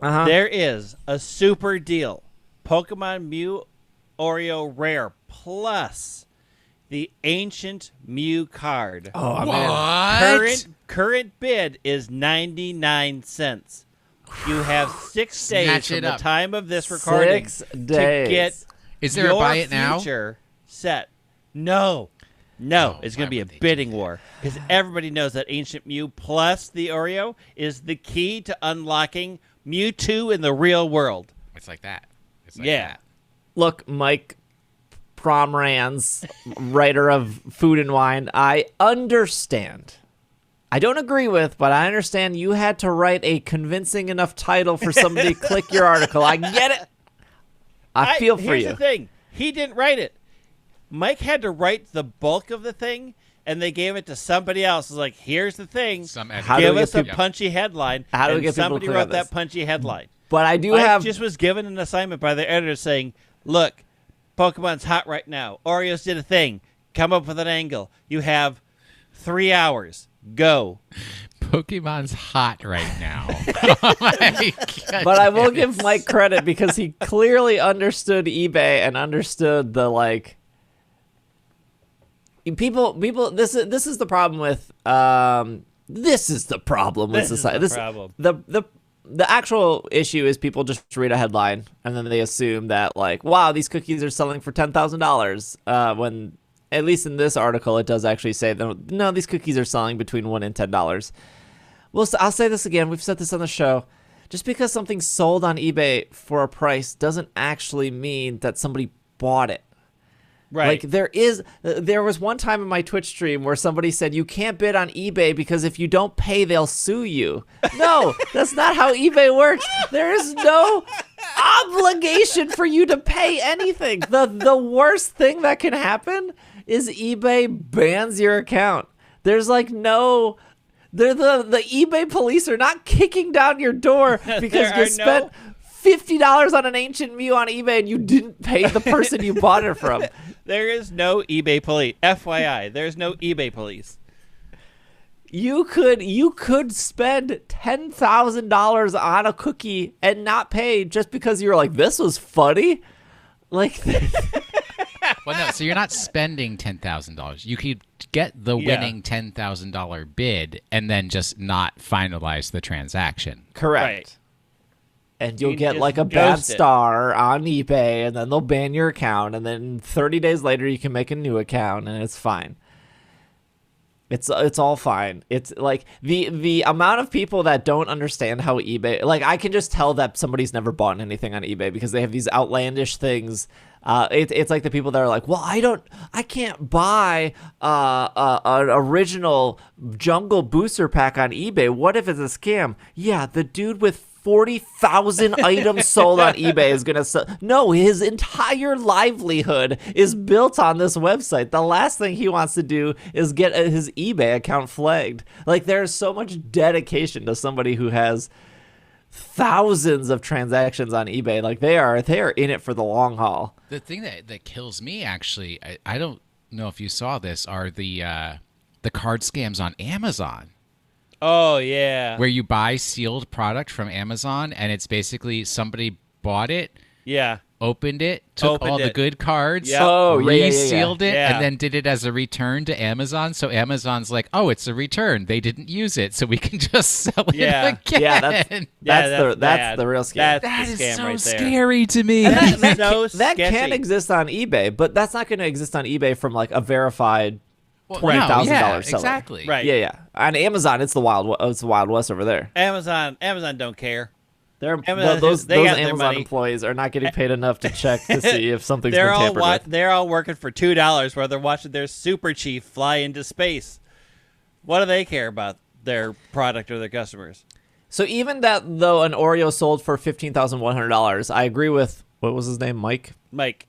Uh-huh. There is a super deal. Pokemon Mew Oreo Rare plus the Ancient Mew card. Oh, What? Current bid is 99 cents. You have 6 days Snatch from it the up. time of this recording 6 to days. get Is there a your buy it now? future set. No, it's going to why be a would they do bidding war because everybody knows that Ancient Mew plus the Oreo is the key to unlocking Mewtwo in the real world. It's like that. It's like Yeah. that. Look, Mike Promrans, writer of Food and Wine, I understand. I don't agree with, but I understand you had to write a convincing enough title for somebody to click your article. I get it. I feel for Here's you. the thing. He didn't write it. Mike had to write the bulk of the thing, and they gave it to somebody else. It's like, here's the thing. How do Give we us get a people- punchy headline. How do we and get people to somebody click on wrote that this? punchy headline. But I do Mike have just was given an assignment by the editor saying, look, Pokemon's hot right now. Oreos did a thing. Come up with an angle. You have 3 hours. Go. Pokemon's hot right now. Oh my but I will goodness. give Mike credit because he clearly understood eBay and understood the people this is the problem with society. The actual issue is people just read a headline and then they assume that wow, these cookies are selling for $10,000 when at least in this article it does actually say that no, these cookies are selling between $1 and $10. Well, I'll say this again. We've said this on the show. Just because something's sold on eBay for a price doesn't actually mean that somebody bought it. Right. There was one time in my Twitch stream where somebody said you can't bid on eBay because if you don't pay, they'll sue you. No, that's not how eBay works. There is no obligation for you to pay anything. The worst thing that can happen is eBay bans your account. There's no... the eBay police are not kicking down your door because you spent $50 on an Ancient Mew on eBay and you didn't pay the person you bought it from. There is no eBay police. FYI, there's no eBay police. You could spend $10,000 on a cookie and not pay just because you were like, this was funny. Well, no. So you're not spending $10,000. You could get the winning $10,000 bid and then just not finalize the transaction. Correct. Right. And you'll You get just a bad ghost it. star on eBay, and then they'll ban your account, and then 30 days later you can make a new account, and it's fine. It's all fine. It's the amount of people that don't understand how eBay, I can just tell that somebody's never bought anything on eBay because they have these outlandish things. It's like the people that are like, well, I can't buy an original Jungle Booster pack on eBay. What if it's a scam? Yeah, the dude with 40,000 items sold on eBay is gonna sell. No, his entire livelihood is built on this website. The last thing he wants to do is get his eBay account flagged. There's so much dedication to somebody who has thousands of transactions on eBay. They are in it for the long haul. The thing that kills me, actually, I don't know if you saw this, are the card scams on Amazon. Oh, yeah. Where you buy sealed product from Amazon, and it's basically somebody bought it, Yeah. opened it, took all the good cards, Yep. Oh, yeah. resealed it, Yeah. and then did it as a return to Amazon. So Amazon's like, oh, it's a return. They didn't use it, so we can just sell it Yeah. again. Yeah, that's bad. the real scam. That's That the is scam so right there. scary to me. That's so that can sketchy. exist on eBay, but that's not going to exist on eBay from a verified Well, $20,000 yeah, seller. exactly. Right. Yeah. On Amazon, it's the Wild West over there. Amazon don't care. Those they got their Amazon money. employees are not getting paid enough to check to see if something's been They're all tampered with. they're all working for $2 while they're watching their super chief fly into space. What do they care about their product or their customers? So even that, though, an Oreo sold for $15,100, I agree with, what was his name, Mike? Mike.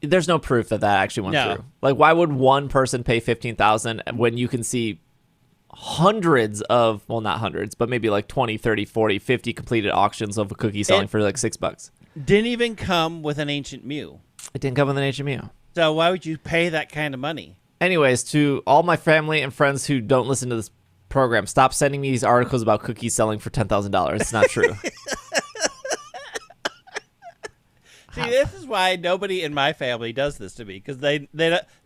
There's no proof that actually went No. through. Like, why would one person pay $15,000 when you can see hundreds of, well, not hundreds, but maybe like 20, 30, 40, 50 completed auctions of a cookie selling for like $6? Didn't even come with an Ancient Mew. It didn't come with an HMU. So why would you pay that kind of money? Anyways, to all my family and friends who don't listen to this program, stop sending me these articles about cookies selling for $10,000. It's not true. See, this is why nobody in my family does this to me, because they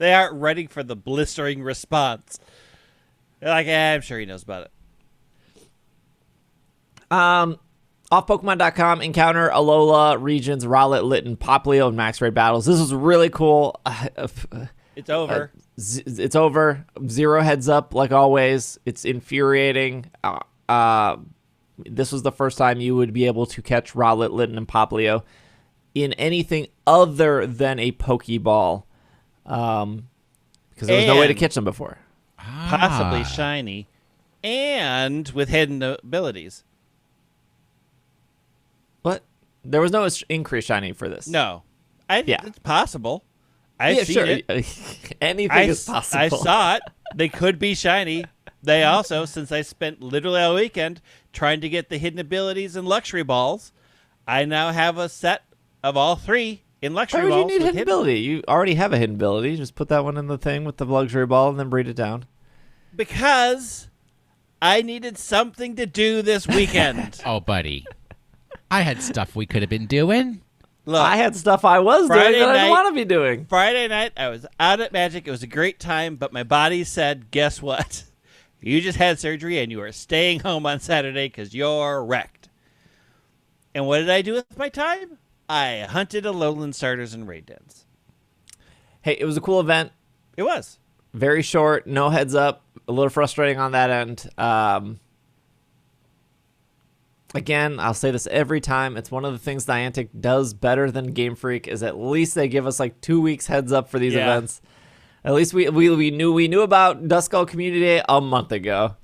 aren't ready for the blistering response. They're like, I'm sure he knows about it. Off Pokemon.com, encounter Alola regions, Rowlet, Litten, Popplio, and Max Raid battles. This was really cool. It's over. It's over. Zero heads up, like always. It's infuriating. This was the first time you would be able to catch Rowlet, Litten, and Popplio in anything other than a Pokeball, because there was no way to catch them before. Possibly shiny, and with hidden abilities. What? There was no increased shiny for this. No. Yeah. It's possible. I've seen it. Anything is possible. I saw it. They could be shiny. They also, since I spent literally all weekend trying to get the hidden abilities and luxury balls, I now have a set of all three in luxury Why would you balls. need hidden ability? You already have a hidden ability. Just put that one in the thing with the luxury ball and then breed it down. Because I needed something to do this weekend. Oh, buddy. I had stuff we could have been doing. Look, I had stuff I was doing Friday that I didn't night- want to be doing. Friday night, I was out at Magic. It was a great time, but my body said, guess what? You just had surgery and you are staying home on Saturday because you're wrecked. And what did I do with my time? I hunted Alolan Starters and Raid Dens. Hey, it was a cool event. It was. Very short, no heads up. A little frustrating on that end. Again, I'll say this every time. It's one of the things Niantic does better than Game Freak is at least they give us like 2 weeks heads up for these events. At least we knew about Duskull Community Day a month ago.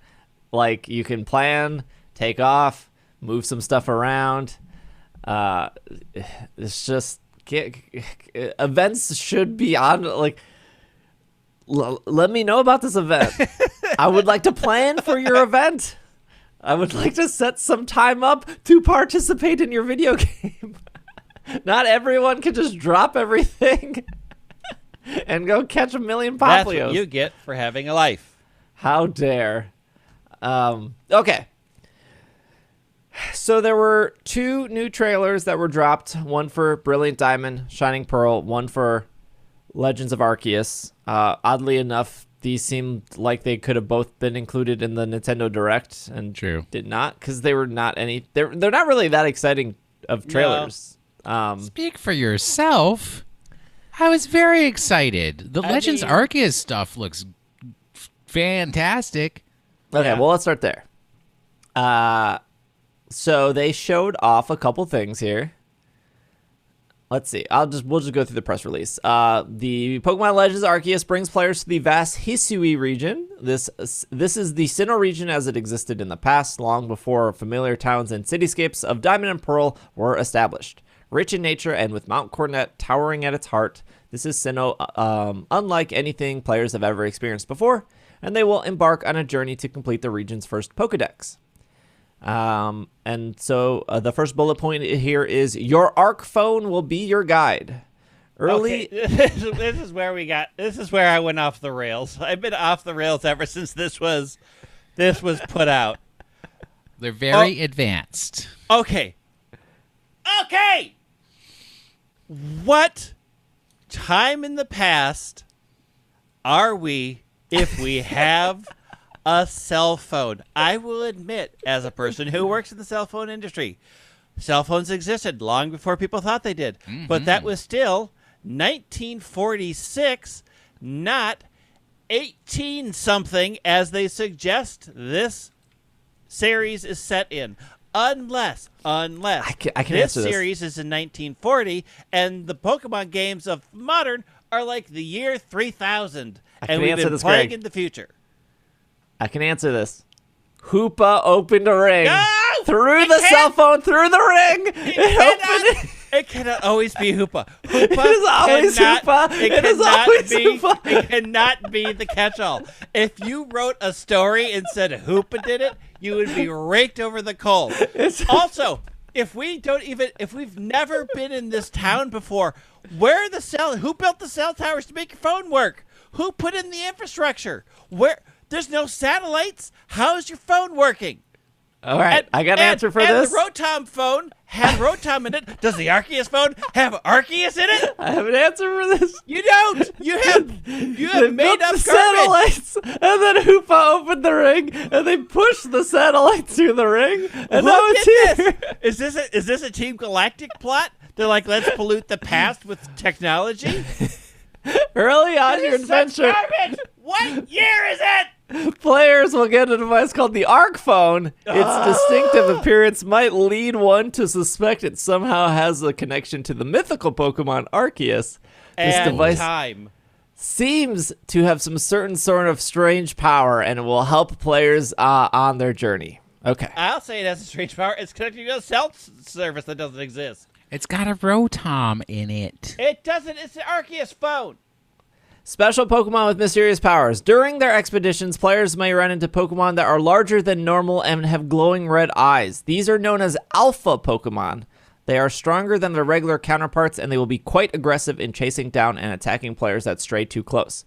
Like, you can plan, take off, move some stuff around. It's just events should be on. Like, let me know about this event. I would like to plan for your event. I would like to set some time up to participate in your video game. Not everyone can just drop everything and go catch a million Poplios. That's what you get for having a life. How dare. Okay. So there were 2 new trailers that were dropped. One for Brilliant Diamond, Shining Pearl. One for Legends of Arceus. Oddly enough, these seemed like they could have both been included in the Nintendo Direct and True. did not, because they were not any. They're not really that exciting of trailers. Speak for yourself. I was very excited. The Legends mean- Arceus stuff looks fantastic. Okay, Yeah. well, let's start there. So they showed off a couple things here. Let's see. We'll just go through the press release. The Pokemon Legends Arceus brings players to the vast Hisui region. This is the Sinnoh region as it existed in the past, long before familiar towns and cityscapes of Diamond and Pearl were established. Rich in nature and with Mount Coronet towering at its heart, this is Sinnoh unlike anything players have ever experienced before, and they will embark on a journey to complete the region's first Pokedex. And so the first bullet point here is your ARC phone will be your guide. Early. Okay. This is where I went off the rails. I've been off the rails ever since this was put out. They're very advanced. Okay. What time in the past are we if we have a cell phone? I will admit, as a person who works in the cell phone industry, cell phones existed long before people thought they did. Mm-hmm. But that was still 1946, not 18-something, as they suggest this series is set in. Unless I can this answer this. series is in 1940 and the Pokemon games of modern are like the year 3000 and we've been playing Greg. in the future. I can answer this. Hoopa opened a ring. No! Through It the can't- cell phone, through the ring. It cannot always be Hoopa. Hoopa It is always Hoopa. It is always Hoopa. It cannot be the catch-all. If you wrote a story and said Hoopa did it, you would be raked over the coals. Also, if we've never been in this town before, who built the cell towers to make your phone work? Who put in the infrastructure? There's no satellites. How's your phone working? All right, I got an answer for this. And the Rotom phone had Rotom in it. Does the Arceus phone have Arceus in it? I have an answer for this. You don't. You have They made built up the garbage. satellites, and then Hoopa opened the ring, and they pushed the satellites through the ring, and now Who it's did here. this? Is this a Team Galactic plot? They're like, let's pollute the past with technology. Early on your This is such adventure, garbage. What year is it? players will get a device called the Arc Phone. Its distinctive appearance might lead one to suspect it somehow has a connection to the mythical Pokemon Arceus. This And device time. seems to have some certain sort of strange power, and it will help players on their journey. Okay. I'll say it has a strange power. It's connected to a cell service that doesn't exist. It's got a Rotom in it. It doesn't. It's the Arceus phone. Special Pokemon with mysterious powers. During their expeditions, players may run into Pokemon that are larger than normal and have glowing red eyes. These are known as Alpha Pokemon. They are stronger than their regular counterparts, and they will be quite aggressive in chasing down and attacking players that stray too close.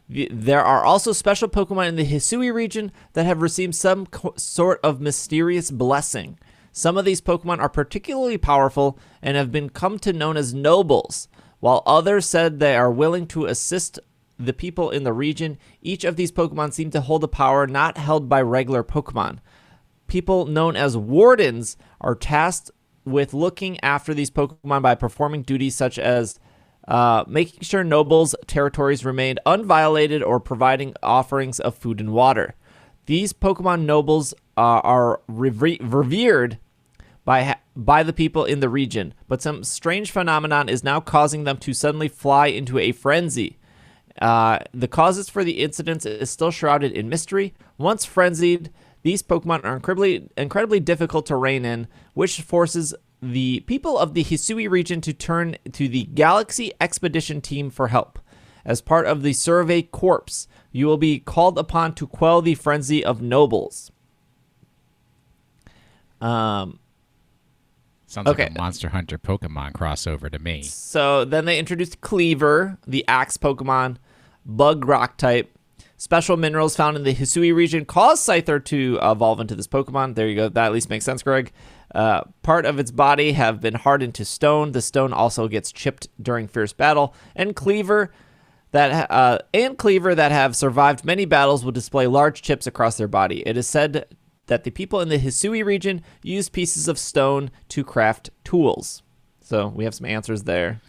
There are also special Pokemon in the Hisui region that have received some sort of mysterious blessing. Some of these Pokemon are particularly powerful and have been come to known as nobles, while others said they are willing to assist the people in the region. Each of these Pokemon seem to hold a power not held by regular Pokemon. People known as wardens are tasked with looking after these Pokemon by performing duties such as making sure nobles' territories remained unviolated or providing offerings of food and water. These Pokemon nobles are revered by the people in the region, but some strange phenomenon is now causing them to suddenly fly into a frenzy. The causes for the incidents is still shrouded in mystery. Once frenzied, these Pokemon are incredibly difficult to rein in, which forces the people of the Hisui region to turn to the Galaxy Expedition Team for help. As part of the Survey Corps, you will be called upon to quell the frenzy of nobles. Sounds Okay. like a Monster Hunter Pokemon crossover to me. So then they introduced Cleaver, the Axe Pokemon, Bug Rock type. Special minerals found in the Hisui region cause Scyther to evolve into this Pokemon. There you go. That at least makes sense, Greg. Part of its body have been hardened to stone. The stone also gets chipped during fierce battle. And Cleaver that have survived many battles will display large chips across their body. It is said that the people in the Hisui region use pieces of stone to craft tools. So we have some answers there.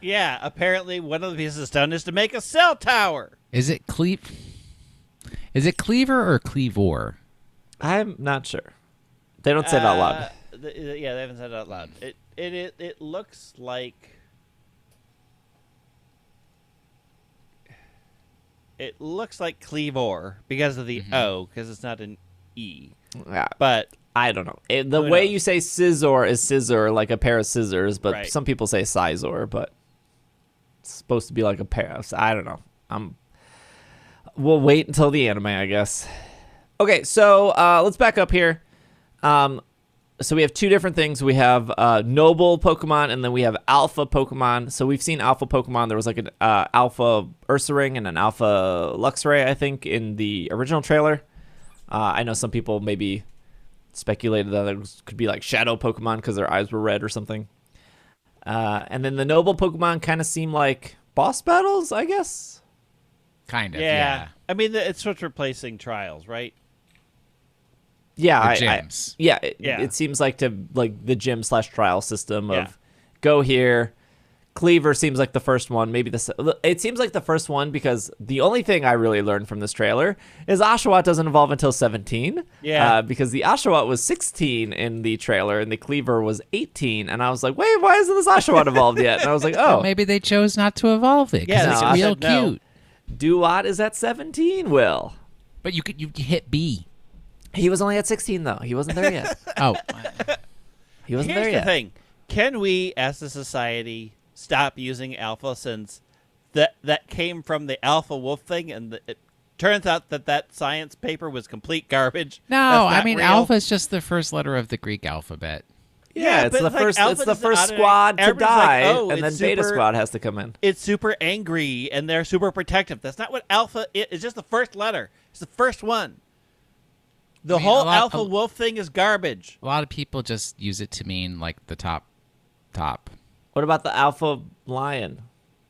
Yeah, apparently one of the pieces of stone is to make a cell tower. Is it Cleaver or Cleavor? I'm not sure. They don't say it out loud. Yeah, they haven't said it out loud. It looks like Cleavor because of the O, because it's not an E. Yeah, But I don't know. The Who way knows? you say scissor is scissor, like a pair of scissors, but Right. some people say sizor, but it's supposed to be like a pair of. I don't know. We'll wait until the anime, I guess. Okay, so let's back up here. So we have two different things. We have noble Pokemon, and then we have alpha Pokemon. So we've seen alpha Pokemon. There was like an alpha Ursaring and an alpha Luxray, I think, in the original trailer. I know some people maybe speculated that it could be like shadow Pokemon because their eyes were red or something. And then the noble Pokemon kind of seem like boss battles, I guess. Kind of, yeah. yeah. I mean, it's what's replacing trials, right? Yeah, The gyms. It Yeah. seems like the gym/trial system of Yeah. go here, Cleaver seems like the first one. It seems like the first one because the only thing I really learned from this trailer is Oshawott doesn't evolve until 17. Yeah. Because the Oshawott was 16 in the trailer and the Cleaver was 18. And I was like, wait, why isn't this Oshawott evolved yet? And I was like, oh. Maybe they chose not to evolve it because Yeah, it's no, I real said no. cute. Duat is at 17, Will. But you hit B. He was only at 16, though. He wasn't there yet. Oh. He wasn't Here's there the yet. thing. Can we, as a society, stop using alpha since that came from the alpha wolf thing, and it turns out that science paper was complete garbage? No, That's I not mean, real. alpha is just the first letter of the Greek alphabet. Yeah, it's but the like, first. Alpha It's the is first automatic- squad to everybody's like, die, oh, and then it's Beta super- squad has to come in. It's super angry, and they're super protective. That's not what alpha is. It's just the first letter. It's the first one. The I mean, whole a lot- alpha wolf thing is garbage. A lot of people just use it to mean like the top. What about the alpha lion?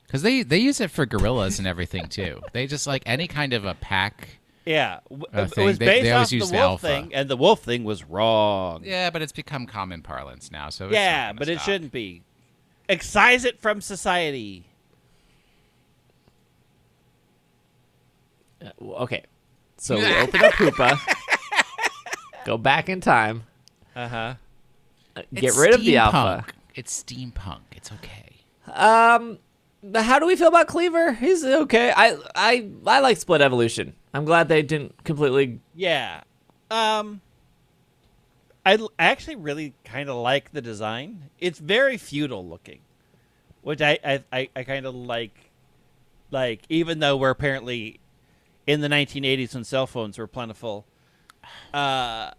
Because they use it for gorillas and everything too. They just like any kind of a pack. Yeah, it thing. was They based always off use the the wolf alpha. thing, and the wolf thing was wrong. Yeah, but it's become common parlance now. So it's Yeah, not but gonna it stop. shouldn't be. Excise it from society. Okay, so we open up Hoopa, go back in time, Uh-huh. get It's rid of the alpha. steampunk. It's steampunk. It's okay. How do we feel about Cleaver? He's okay. I like Split Evolution. I'm glad they didn't completely. Yeah. I actually really kind of like the design. It's very feudal looking, which I kind of like. Like, even though we're apparently in the 1980s when cell phones were plentiful, I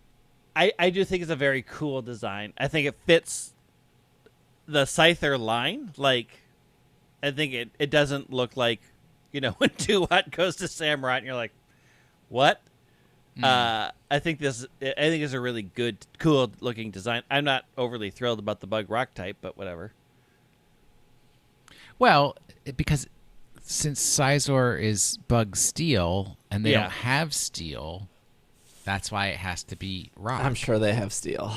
do think it's a very cool design. I think it fits the Scyther line. Like, I think it doesn't look like, when Duat goes to Samurott and you're like, what? I think it's a really good, cool looking design. I'm not overly thrilled about the bug rock type, but whatever. Well, because since Sizor is bug steel and they Yeah. don't have steel, that's why it has to be rock. I'm sure they have steel.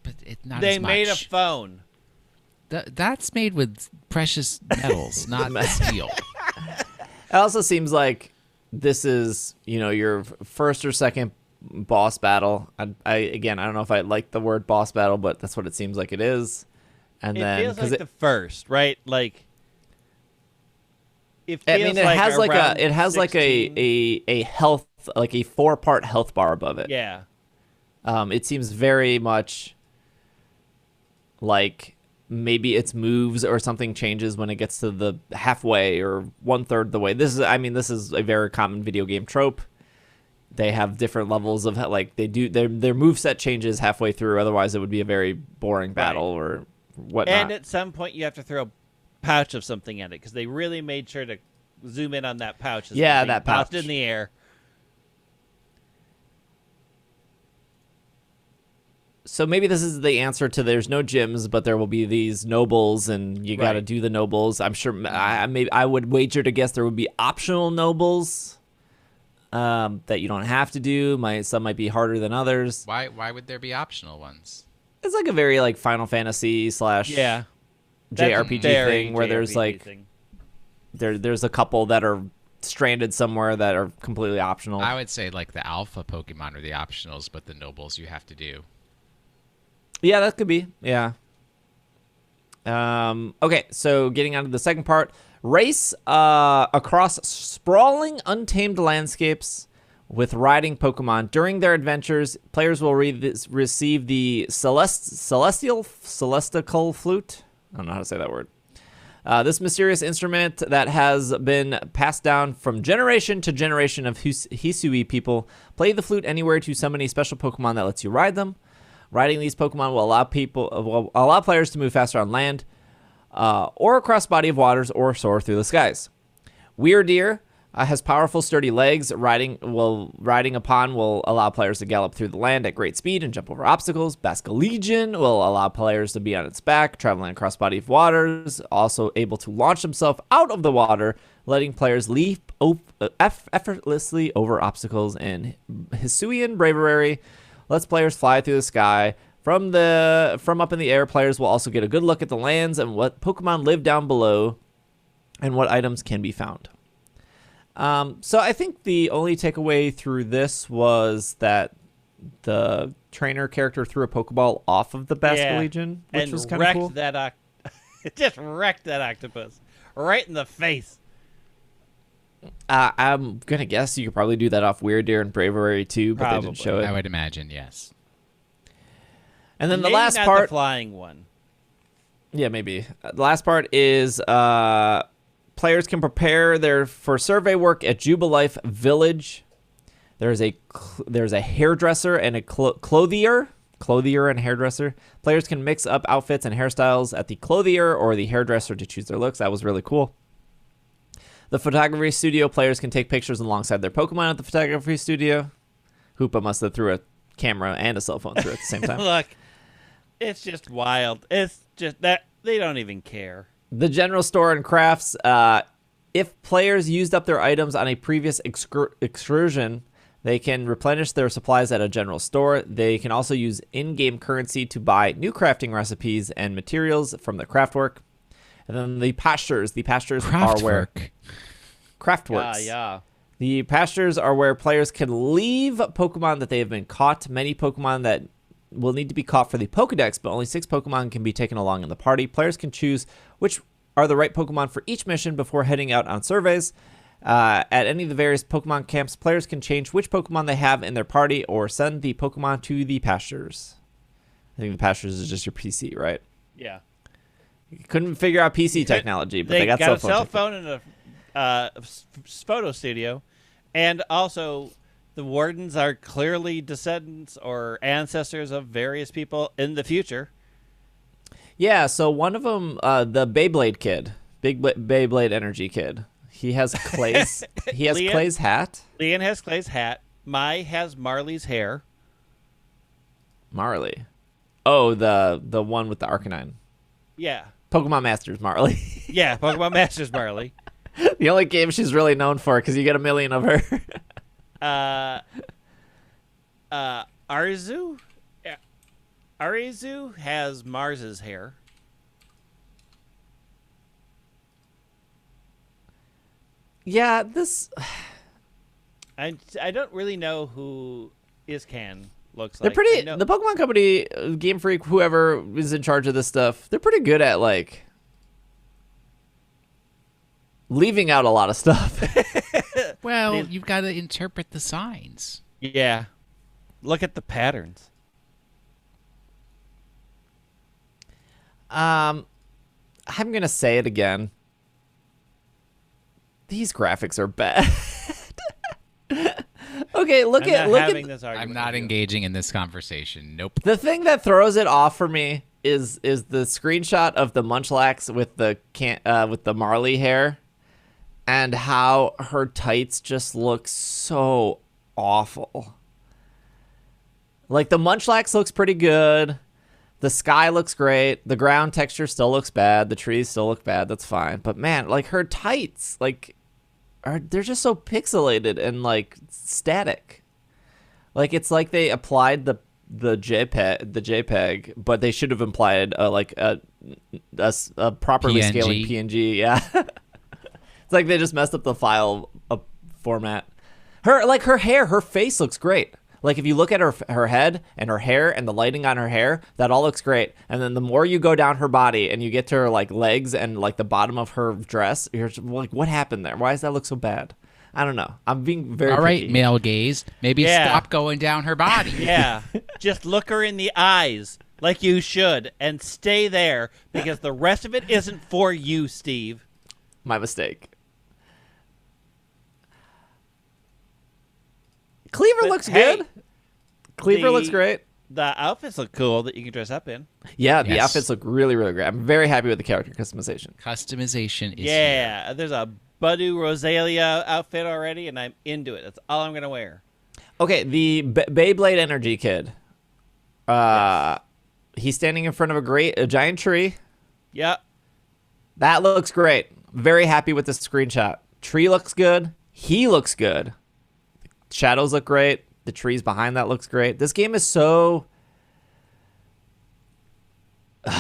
But it's not They as much. made a phone. That's made with precious metals, not steel. It also seems like this is, your first or second boss battle. I don't know if I like the word boss battle, but that's what it seems like it is. And It then feels like the first, right? Like, it I feels mean, it has like around a 16. a health, like a 4-part health bar above it. Yeah. It seems very much like maybe its moves or something changes when it gets to the halfway or 1/3 the way. This is a very common video game trope. They have different levels of like they do their moveset changes halfway through. Otherwise, it would be a very boring battle or whatnot. And at some point, you have to throw a pouch of something at it because they really made sure to zoom in on that pouch. as Yeah, it's being that bounced pouch. in the air. So maybe this is the answer to there's no gyms, but there will be these nobles, and you got to Right. do the nobles. I'm sure. I would wager to guess there would be optional nobles that you don't have to do. Some might be harder than others. Why would there be optional ones? It's like a very like Final Fantasy / Yeah. That's a JRPG very thing where there's JRPG like thing. there's a couple that are stranded somewhere that are completely optional. I would say like the alpha Pokemon are the optionals, but the nobles you have to do. Yeah, that could be. Yeah. Okay, so getting on to the second part. Race across sprawling, untamed landscapes with riding Pokemon. During their adventures, players will receive the celestial flute. I don't know how to say that word. This mysterious instrument that has been passed down from generation to generation of Hisui people. Play the flute anywhere to summon a special Pokemon that lets you ride them. Riding these Pokemon will allow players to move faster on land, or across body of waters, or soar through the skies. Weirdeer has powerful, sturdy legs. Riding upon will allow players to gallop through the land at great speed and jump over obstacles. Basculegion will allow players to be on its back, traveling across body of waters, also able to launch himself out of the water, letting players leap effortlessly over obstacles. And Hisuian Bravery lets players fly through the sky From up in the air, players will also get a good look at the lands and what Pokemon live down below and what items can be found. So I think the only takeaway through this was that the trainer character threw a Pokeball off of the Basculegion, which and was kind of cool. It just wrecked that octopus right in the face. I'm going to guess you could probably do that off Weird Deer and Bravery too, but they didn't show it. I would imagine, yes. And then the Maybe last not part... the flying one. Yeah, maybe. The last part is players can prepare for survey work at Jubilife Village. There's a hairdresser and a clothier and hairdresser. Players can mix up outfits and hairstyles at the clothier or the hairdresser to choose their looks. That was really cool. The photography studio, players can take pictures alongside their Pokemon at the photography studio. Hoopa must have threw a camera and a cell phone through at the same time. Look, it's just wild. It's just that they don't even care. The general store and crafts, if players used up their items on a previous excursion, they can replenish their supplies at a general store. They can also use in-game currency to buy new crafting recipes and materials from the craftwork. And then the pastures. The pastures are where... Craftworks. Yeah. The pastures are where players can leave Pokemon that they have been caught. Many Pokemon that will need to be caught for the Pokedex, but only 6 Pokemon can be taken along in the party. Players can choose which are the right Pokemon for each mission before heading out on surveys. At any of the various Pokemon camps, players can change which Pokemon they have in their party or send the Pokemon to the pastures. I think the pastures is just your PC, right? Yeah. Couldn't figure out PC technology, but they got a cell cell phone and a photo studio, and also the wardens are clearly descendants or ancestors of various people in the future. Yeah, so one of them, the Beyblade kid, Beyblade Energy kid, he has Clay's. He has Clay's hat. Leon has Clay's hat. Mai has Marley's hair. Marley. Oh, the one with the Arcanine. Yeah. Pokemon Masters Marley. Yeah, Pokemon Masters Marley. The only game she's really known for because you get 1 million of her. Arzu? Arzu has Mars's hair. Yeah, this... I don't really know who Iscan looks They're like. pretty... The Pokemon Company, Game Freak, whoever is in charge of this stuff, they're pretty good at, like... leaving out a lot of stuff. Well, you've got to interpret the signs. Yeah. Look at the patterns. I'm going to say it again. These graphics are bad. Okay, look at I'm not engaging in this conversation. Nope. the thing that throws it off for me is the screenshot of the Munchlax with the Marley hair and how her tights just look so awful. Like the Munchlax looks pretty good. The sky looks great. The ground texture still looks bad. The trees still look bad. That's fine. But man, like her tights, like they're just so pixelated and like static. Like it's like they applied the JPEG, but they should have implied a properly PNG. scaling PNG. Yeah, it's like they just messed up the file format. Her hair, her face looks great. Like, if you look at her head and her hair and the lighting on her hair, that all looks great. And then the more you go down her body and you get to her, like, legs and, like, the bottom of her dress, you're just, like, what happened there? Why does that look so bad? I don't know. I'm being very All right, picky. male gaze. Maybe stop going down her body. Yeah. Just look her in the eyes like you should and stay there because the rest of it isn't for you, Steve. My mistake. Cleaver looks good. Cleaver looks great. The outfits look cool that you can dress up in. Yeah, the Yes. outfits look really, really great. I'm very happy with the character customization. Customization is Yeah, there's a Badu Rosalia outfit already, and I'm into it. That's all I'm going to wear. Okay, the Beyblade Energy Kid. He's standing in front of a giant tree. Yep. That looks great. Very happy with this screenshot. Tree looks good. He looks good. Shadows look great. The trees behind that looks great. This game is so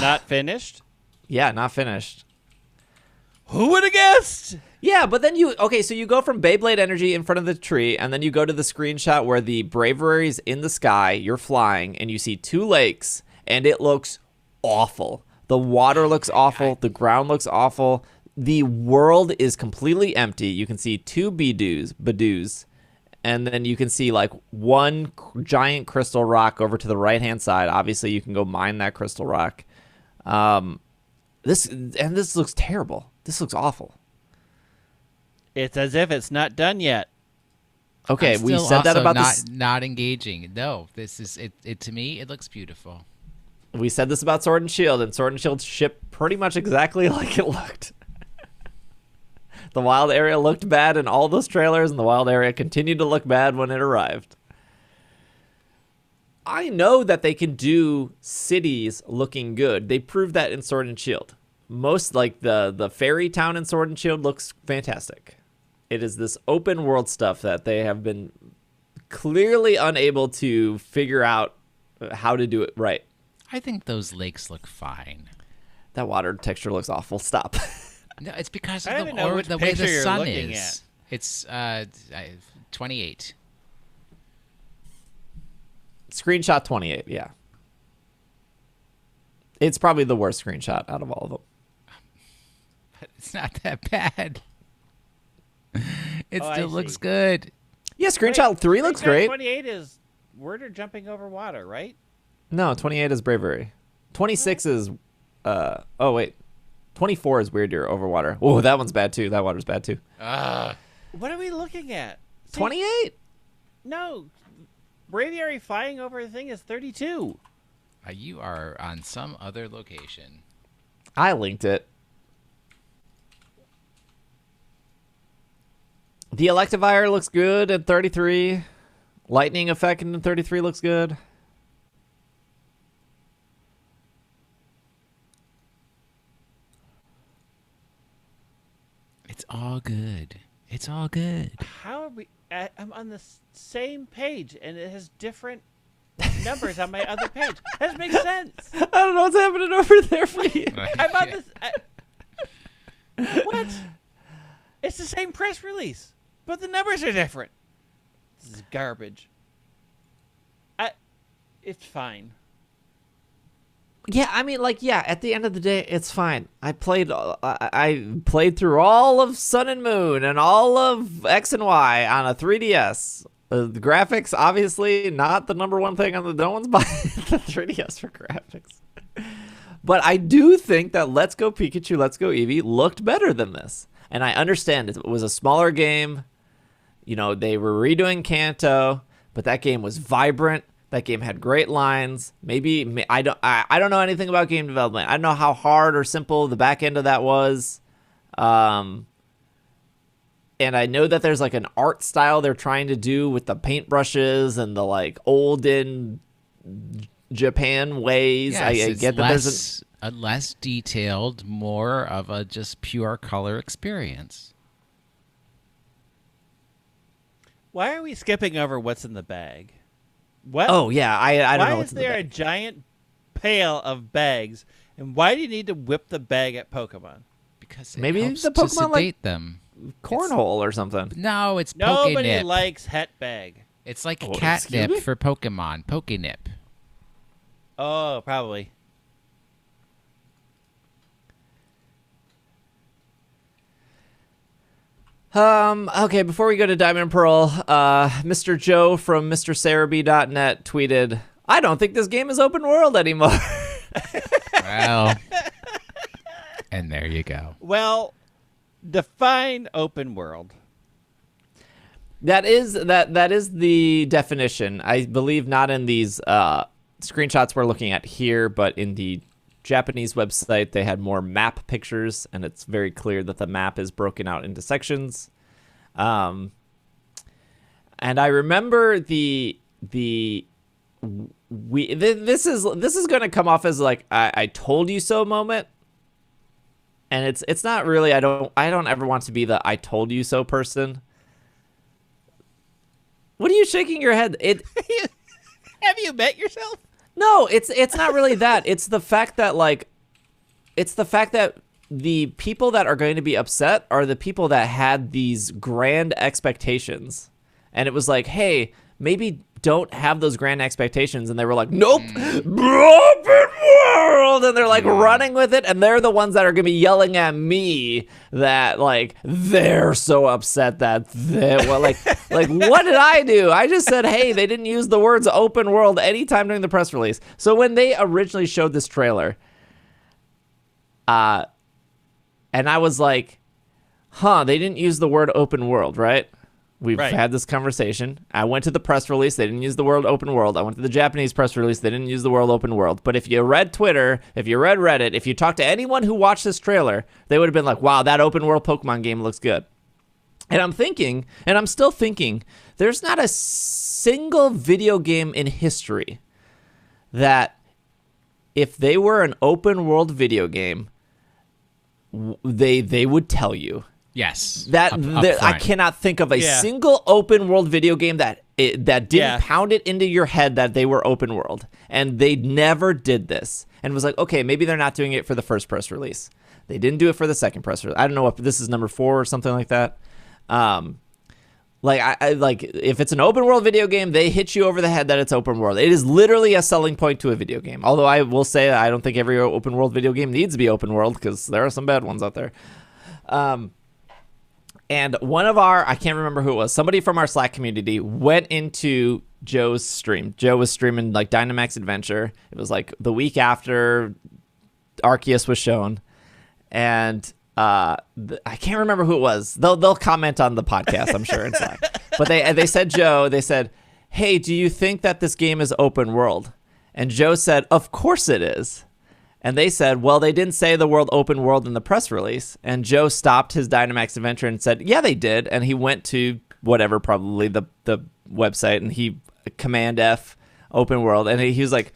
Not finished? Yeah, not finished. Who would have guessed? Yeah, but then so you go from Beyblade Energy in front of the tree, and then you go to the screenshot where the Bravery's in the sky, you're flying, and you see 2 lakes, and it looks awful. The water looks awful. The ground looks awful. The world is completely empty. You can see 2 Badoos, and then you can see like 1 giant crystal rock over to the right-hand side. Obviously, you can go mine that crystal rock. This looks terrible. This looks awful. It's as if it's not done yet. Okay, we said that about not engaging. No, this is it. To me, it looks beautiful. We said this about Sword and Shield, and Sword and Shield shipped pretty much exactly like it looked. The wild area looked bad in all those trailers, and the wild area continued to look bad when it arrived. I know that they can do cities looking good. They proved that in Sword and Shield. Most, like the fairy town in Sword and Shield looks fantastic. It is this open world stuff that they have been clearly unable to figure out how to do it right. I think those lakes look fine. That water texture looks awful. Stop. No, it's because I of don't even know which the way the picture you're sun looking is. at. It's 28. Screenshot 28, yeah. It's probably the worst screenshot out of all of them. But it's not that bad. It I still looks see. good. Yeah, screenshot 3 looks Screenshot great. 28 is Werder jumping over water, right? No, 28 is Bravery. 26 is, oh wait. 24 is Weird Deer over water. Oh, that one's bad too. That water's bad too. What are we looking at? See, 28? No. Braviary flying over the thing is 32. You are on some other location. I linked it. The Electivire looks good at 33. Lightning effect in 33 looks good. It's all good. It's all good. How are we? I'm on the same page, and it has different numbers on my other page. That doesn't make sense. I don't know what's happening over there for you. I'm on this. What? It's the same press release, but the numbers are different. This is garbage. It's fine. Yeah, I mean, like, yeah, at the end of the day, it's fine. I played through all of Sun and Moon and all of X and Y on a 3DS. The graphics, obviously, not the number one thing on the no one's buying the 3DS for graphics. But I do think that Let's Go Pikachu, Let's Go Eevee looked better than this. And I understand it was a smaller game. You know, they were redoing Kanto, but that game was vibrant. That game had great lines. Maybe I don't know anything about game development. I don't know how hard or simple the back end of that was. And I know that there's like an art style they're trying to do with the paintbrushes and the like olden Japan ways. Yes, I it's get that there's a less detailed, more of a just pure color experience. Why are we skipping over what's in the bag? What? Oh yeah, I don't know Why what's is in the there a bag. giant pail of bags, and why do you need to whip the bag at Pokemon? Because it Maybe helps the to Pokemon, sedate like- them. cornhole or something. No, it's Nobody Pokenip. likes het bag. It's like Oh, excuse catnip me? for Pokemon. Pokenip. Oh, probably. Okay, before we go to Diamond and Pearl, Mr. Joe from MrSaraby.net tweeted, I don't think this game is open world anymore. Well, and there you go. Well, define open world. That is the definition. I believe not in these screenshots we're looking at here, but in the Japanese website, they had more map pictures, and it's very clear that the map is broken out into sections. And I remember this is going to come off as like I told you so moment, and it's not really. I don't ever want to be the I told you so person. What are you shaking your head? Have you met yourself? No, it's not really that. It's the fact that the people that are going to be upset are the people that had these grand expectations. And it was like, hey, maybe don't have those grand expectations. And they were like, nope, open world. And they're like running with it. And they're the ones that are going to be yelling at me that like, they're so upset that like what did I do? I just said, hey, they didn't use the words open world anytime during the press release. So when they originally showed this trailer, and I was like, they didn't use the word open world, right? We've had this conversation. I went to the press release. They didn't use the word open world. I went to the Japanese press release. They didn't use the word open world. But if you read Twitter, if you read Reddit, if you talked to anyone who watched this trailer, they would have been like, wow, that open world Pokemon game looks good. And I'm thinking, and I'm still thinking, there's not a single video game in history that if they were an open world video game, they would tell you. Yes. That I cannot think of a single open world video game that didn't pound it into your head that they were open world. And they never did this. And it was like, okay, maybe they're not doing it for the first press release. They didn't do it for the second press release. I don't know if this is number 4 or something like that. Like if it's an open world video game, they hit you over the head that it's open world. It is literally a selling point to a video game. Although I will say I don't think every open world video game needs to be open world because there are some bad ones out there. And one of I can't remember who it was, somebody from our Slack community went into Joe's stream. Joe was streaming like Dynamax Adventure. It was like the week after Arceus was shown. And I can't remember who it was. They'll comment on the podcast, I'm sure, in Slack. But they said, Joe, they said, hey, do you think that this game is open world? And Joe said, of course it is. And they said, well, they didn't say the word open world in the press release. And Joe stopped his Dynamax Adventure and said, yeah, they did. And he went to whatever, probably the website, and he Command F open world. And he was like,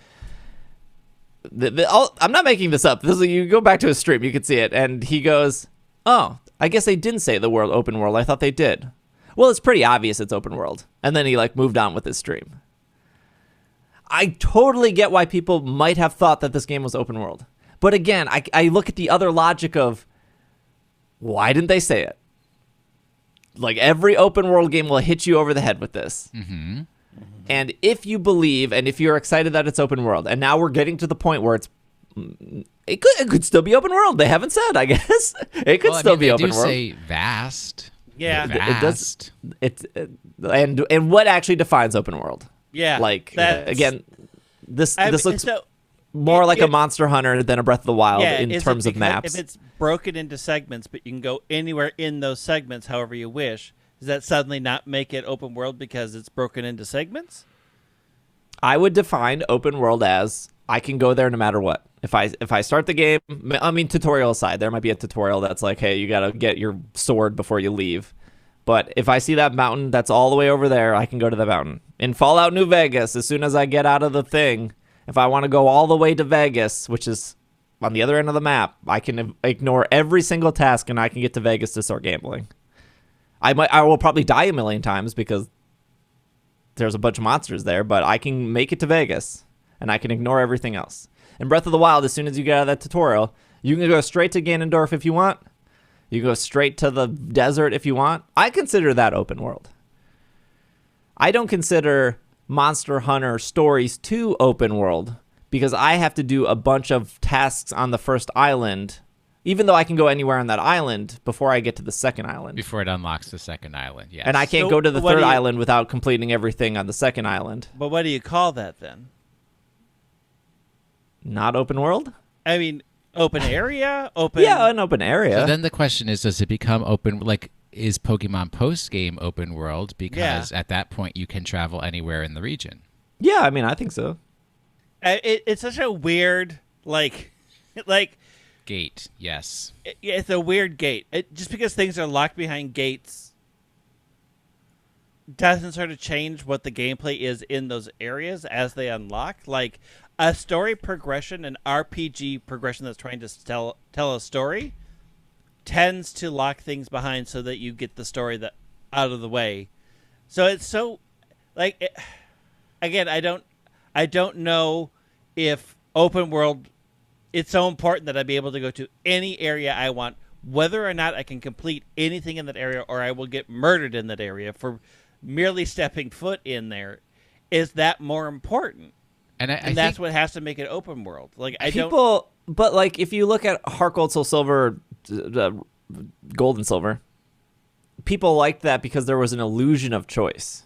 I'm not making this up. You go back to his stream, you can see it. And he goes, oh, I guess they didn't say the word open world. I thought they did. Well, it's pretty obvious it's open world. And then he like moved on with his stream. I totally get why people might have thought that this game was open world. But again, I look at the other logic of why didn't they say it? Like every open world game will hit you over the head with this. Mm-hmm. And if you believe and if you're excited that it's open world, and now we're getting to the point where it could still be open world. They haven't said, I guess. It could still be open world. They do say vast. Yeah. Vast. And what actually defines open world? Yeah. Like, again, this looks more like a Monster Hunter than a Breath of the Wild in terms of maps. If it's broken into segments, but you can go anywhere in those segments however you wish, does that suddenly not make it open world because it's broken into segments? I would define open world as I can go there no matter what. If I start the game, I mean, tutorial aside, there might be a tutorial that's like, hey, you got to get your sword before you leave. But if I see that mountain that's all the way over there, I can go to the mountain. In Fallout New Vegas, as soon as I get out of the thing, if I want to go all the way to Vegas, which is on the other end of the map, I can ignore every single task and I can get to Vegas to start gambling. I will probably die a million times because there's a bunch of monsters there, but I can make it to Vegas and I can ignore everything else. In Breath of the Wild, as soon as you get out of that tutorial, you can go straight to Ganondorf if you want. You can go straight to the desert if you want. I consider that open world. I don't consider Monster Hunter Stories 2 open world because I have to do a bunch of tasks on the first island, even though I can go anywhere on that island before I get to the second island. Before it unlocks the second island, yes. And I can't go to the third island without completing everything on the second island. But what do you call that then? Not open world? I mean, open area? Open. Yeah, an open area. So then the question is, does it become open, like, is Pokemon post-game open world? Because at that point you can travel anywhere in the region. Yeah, I mean, I think so. It's such a weird, like... Gate, yes. It's a weird gate. Just because things are locked behind gates doesn't sort of change what the gameplay is in those areas as they unlock. Like, a story progression, an RPG progression that's trying to tell a story tends to lock things behind so that you get the story out of the way. So it's so, like, again, I don't know if open world, it's so important that I be able to go to any area I want, whether or not I can complete anything in that area, or I will get murdered in that area for merely stepping foot in there. Is that more important? And I that's what has to make it open world. Like but like if you look at Heart Gold, Soul Silver, Gold and Silver, people liked that because there was an illusion of choice.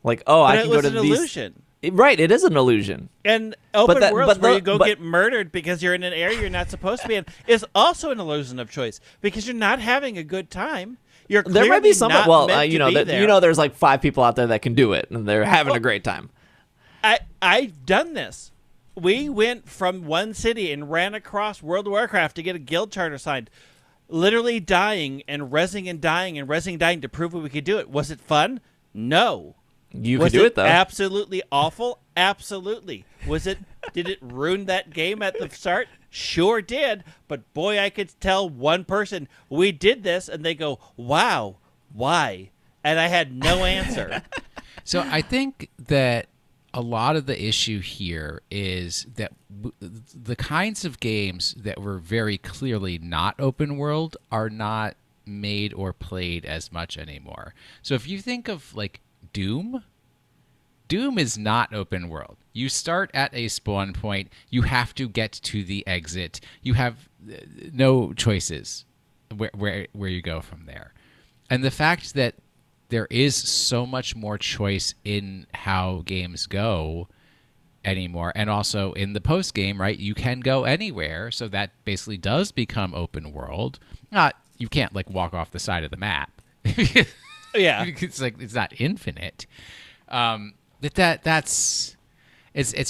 Like, I can go to these. Illusion. Right, it is an illusion. And open worlds where you go get murdered because you're in an area you're not supposed to be in is also an illusion of choice because you're not having a good time. You're there might be some. Well, there's like 5 people out there that can do it, and they're having a great time. I've done this. We went from one city and ran across World of Warcraft to get a guild charter signed, literally dying and rezzing and dying and rezzing and dying to prove that we could do it. Was it fun? No. You could do it though. Absolutely awful? Absolutely. Did it ruin that game at the start? Sure did. But boy, I could tell one person, we did this, and they go, wow, why? And I had no answer. So I think that a lot of the issue here is that the kinds of games that were very clearly not open world are not made or played as much anymore. So if you think of like Doom is not open world. You start at a spawn point. You have to get to the exit. You have no choices where you go from there. And the fact that there is so much more choice in how games go anymore, and also in the post game, right? You can go anywhere, so that basically does become open world. You can't like walk off the side of the map. Yeah, it's like it's not infinite. It's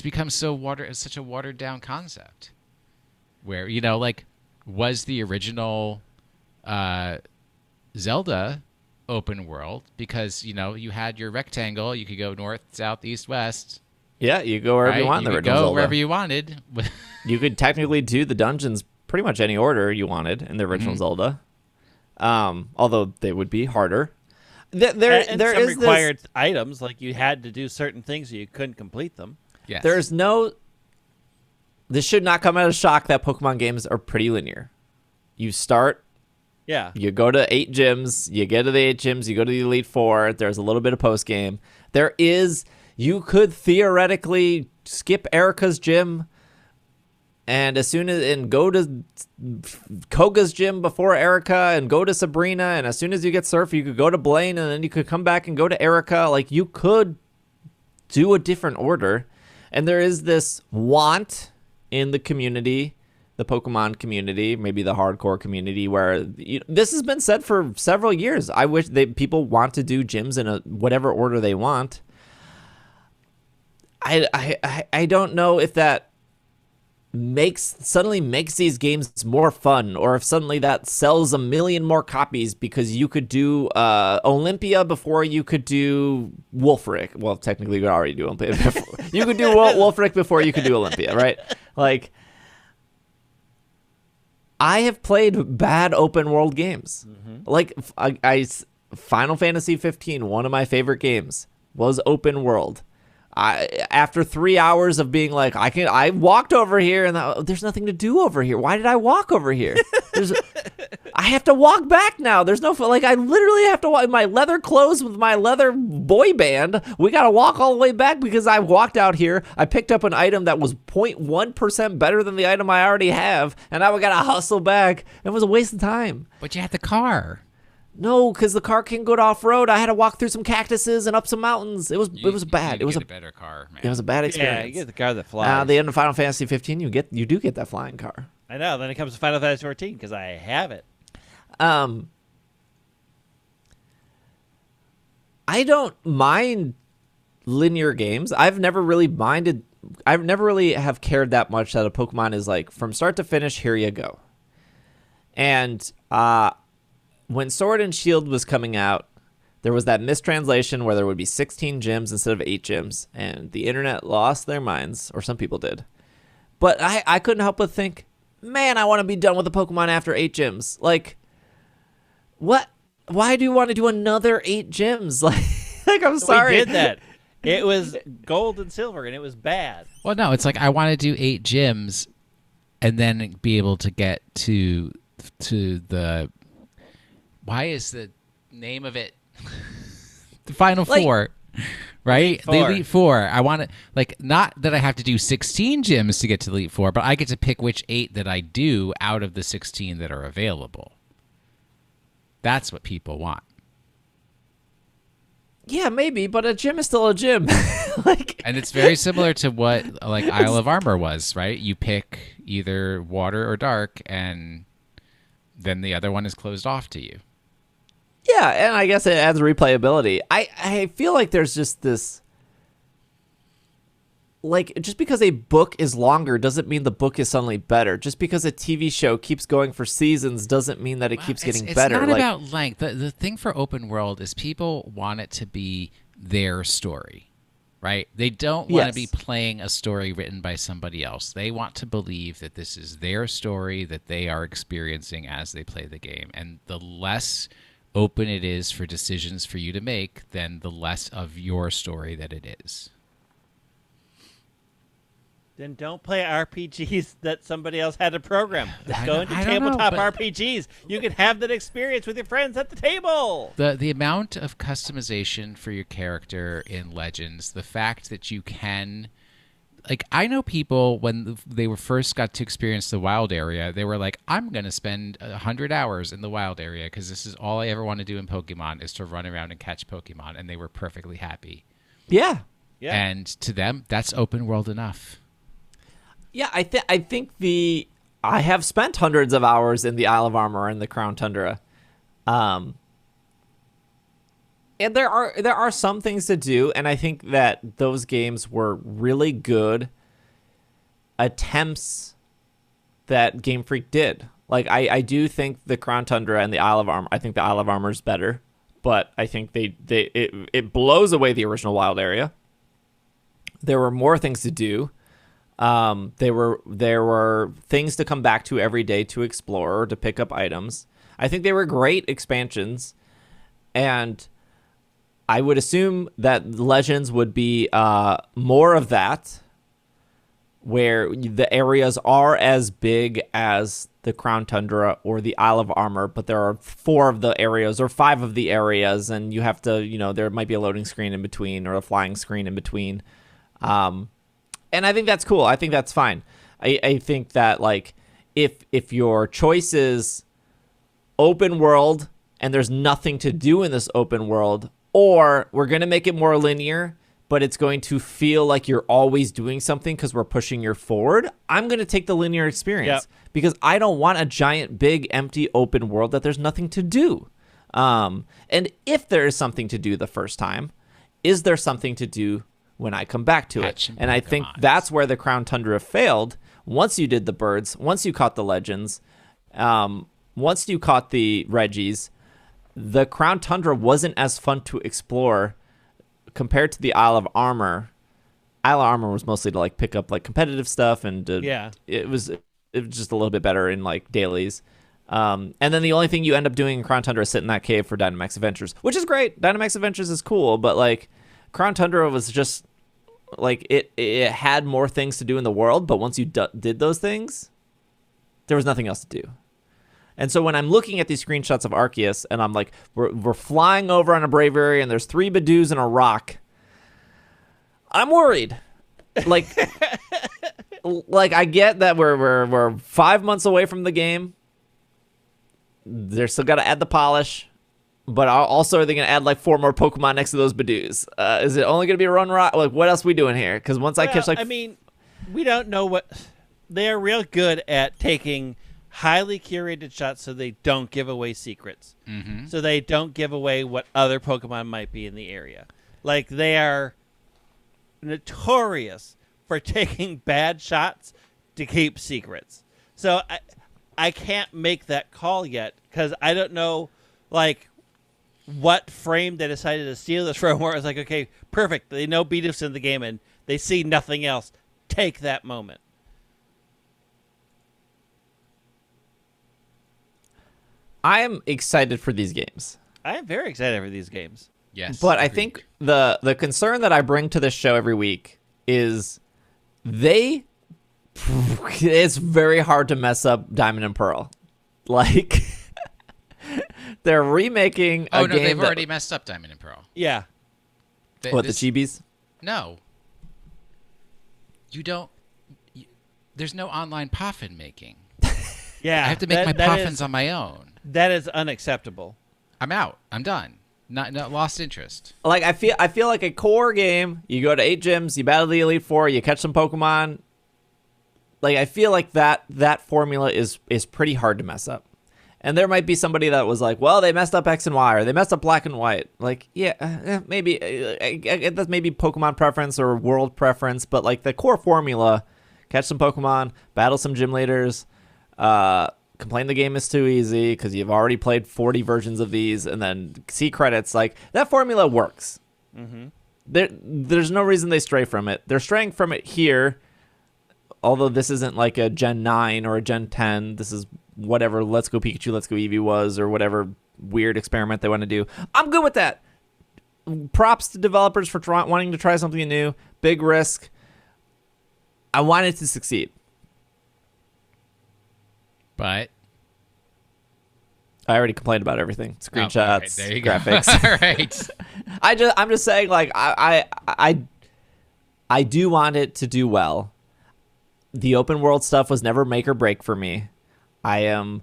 become such a watered down concept. Where like was the original Zelda open world because you had your rectangle, you could go north, south, east, west. Yeah, you go wherever you want. You could go wherever you wanted. You could technically do the dungeons pretty much any order you wanted in the original Zelda, although they would be harder. There is required items, like you had to do certain things or you couldn't complete them. Yes. This should not come as a shock that Pokemon games are pretty linear. You start, you go to 8 gyms, you get to the 8 gyms, you go to the Elite Four, there's a little bit of post game. You could theoretically skip Erica's gym and go to Koga's gym before Erica and go to Sabrina, and as soon as you get Surf, you could go to Blaine, and then you could come back and go to Erica. Like, you could do a different order. And there is this want in the community, the Pokemon community, maybe the hardcore community, where this has been said for several years. I wish people want to do gyms in whatever order they want. I don't know if that suddenly makes these games more fun, or if suddenly that sells 1 million more copies because you could do Olympia before you could do Wolfric. Well, technically you could already do Olympia. You could do Wolfric before you could do Olympia, right? Like, I have played bad open world games. Like Final Fantasy 15, one of my favorite games, was open world. After 3 hours of being like, I walked over here and there's nothing to do over here. Why did I walk over here? I have to walk back now. There's no, I literally have to walk my leather clothes with my leather boy band. We got to walk all the way back because I walked out here. I picked up an item that was 0.1% better than the item I already have. And now we got to hustle back. It was a waste of time. But you had the car. No, because the car can't go to off-road. I had to walk through some cactuses and up some mountains. It was bad. It was a better car, man. It was a bad experience. Yeah, you get the car that flies. At the end of Final Fantasy 15, you do get that flying car. I know. Then it comes to Final Fantasy 14 because I have it. I don't mind linear games. I've never really have cared that much that a Pokemon is like from start to finish. Here you go. And when Sword and Shield was coming out, there was that mistranslation where there would be 16 gyms instead of 8 gyms, and the internet lost their minds, or some people did. But I couldn't help but think, man, I want to be done with the Pokemon after 8 gyms. Like, what? Why do you want to do another 8 gyms? Like I'm sorry. We did that. It was gold and silver, and it was bad. Well, no, it's like I want to do 8 gyms and then be able to get to the. Why is the name of it the final four? Right? The Elite Four. I want to, like, not that I have to do 16 gyms to get to Elite Four, but I get to pick which 8 that I do out of the 16 that are available. That's what people want. Yeah, maybe, but a gym is still a gym. And it's very similar to what, like, Isle of Armor was, right? You pick either water or dark, and then the other one is closed off to you. Yeah, and I guess it adds replayability. I feel like there's just this, like, just because a book is longer doesn't mean the book is suddenly better. Just because a TV show keeps going for seasons doesn't mean that it keeps getting better. It's not about length. The thing for open world is people want it to be their story, right? They don't want to be playing a story written by somebody else. They want to believe that this is their story that they are experiencing as they play the game. And the less open it is for decisions for you to make, then the less of your story that it is. Then don't play RPGs that somebody else had to program. Let's go into I don't tabletop know, but RPGs. You can have that experience with your friends at the table. The amount of customization for your character in Legends, the fact that you can, like, I know people when they were first got to experience the wild area, they were like, I'm going to spend 100 hours in the wild area because this is all I ever want to do in Pokemon is to run around and catch Pokemon, and they were perfectly happy. Yeah. And to them, that's open world enough. Yeah, I think I have spent hundreds of hours in the Isle of Armor and the Crown Tundra. And there are some things to do, and I think that those games were really good attempts that Game Freak did. Like, I do think the Crown Tundra and the Isle of Armor, I think the Isle of Armor is better, but I think it blows away the original wild area. There were more things to do. There were things to come back to every day to explore or to pick up items. I think they were great expansions, and I would assume that Legends would be more of that, where the areas are as big as the Crown Tundra or the Isle of Armor, but there are 4 of the areas or 5 of the areas, and you have to, there might be a loading screen in between or a flying screen in between. And I think that's cool. I think that's fine. I think that, like, if your choice is open world and there's nothing to do in this open world, or we're going to make it more linear, but it's going to feel like you're always doing something because we're pushing you forward, I'm going to take the linear experience because I don't want a giant, big, empty open world that there's nothing to do. And if there is something to do the first time, is there something to do when I come back to it? And I think that's where the Crown Tundra failed. Once you did the birds, once you caught the Legends, once you caught the Reggies, the Crown Tundra wasn't as fun to explore compared to the Isle of Armor. Isle of Armor was mostly to, like, pick up, like, competitive stuff, and it was just a little bit better in, like, dailies. And then the only thing you end up doing in Crown Tundra is sit in that cave for Dynamax Adventures, which is great. Dynamax Adventures is cool, but, like, Crown Tundra was just, like, it had more things to do in the world, but once you did those things, there was nothing else to do. And so when I'm looking at these screenshots of Arceus, and I'm like, we're flying over on a Braviary, and there's 3 Badoos and a rock, I'm worried. Like, like, I get that we're 5 months away from the game. They're still got to add the polish. But also, are they going to add, like, 4 more Pokemon next to those Badoos? Is it only going to be a run rock? Like, what else are we doing here? Because once I catch, like... I mean, we don't know what... They're real good at taking highly curated shots so they don't give away secrets. Mm-hmm. So they don't give away what other Pokemon might be in the area. Like, they are notorious for taking bad shots to keep secrets. So I can't make that call yet because I don't know, like... what frame they decided to steal this from, where it's like, okay, perfect. They know Beedus in the game and they see nothing else. Take that moment. I am excited for these games. I am very excited for these games. Yes. But I agreed. think the concern that I bring to this show every week is it's very hard to mess up Diamond and Pearl. Like, they're remaking a game they've that, already messed up Diamond and Pearl. Yeah. Th- what, this- the Chibis? No. There's no online poffin making. Yeah. I have to make my that poffins is- on my own. That is unacceptable. I'm out. I'm done. Not lost interest. Like, I feel like a core game, you go to 8 gyms, you battle the Elite Four, you catch some Pokemon. Like, I feel like that formula is pretty hard to mess up. And there might be somebody that was like, well, they messed up X and Y, or they messed up Black and White. Like, yeah, maybe that's maybe Pokemon preference or world preference, but like the core formula, catch some Pokemon, battle some gym leaders, complain the game is too easy because you've already played 40 versions of these, and then see credits. Like, that formula works. Mm-hmm. There's no reason they stray from it. They're straying from it here, although this isn't like a Gen 9 or a Gen 10. This is whatever Let's Go Pikachu, Let's Go Eevee was, or whatever weird experiment they want to do. I'm good with that. Props to developers for wanting to try something new. Big risk. I want it to succeed. But I already complained about everything. Screenshots, all right, there you graphics. Go. All right. I'm just saying, like, I do want it to do well. The open world stuff was never make or break for me. I am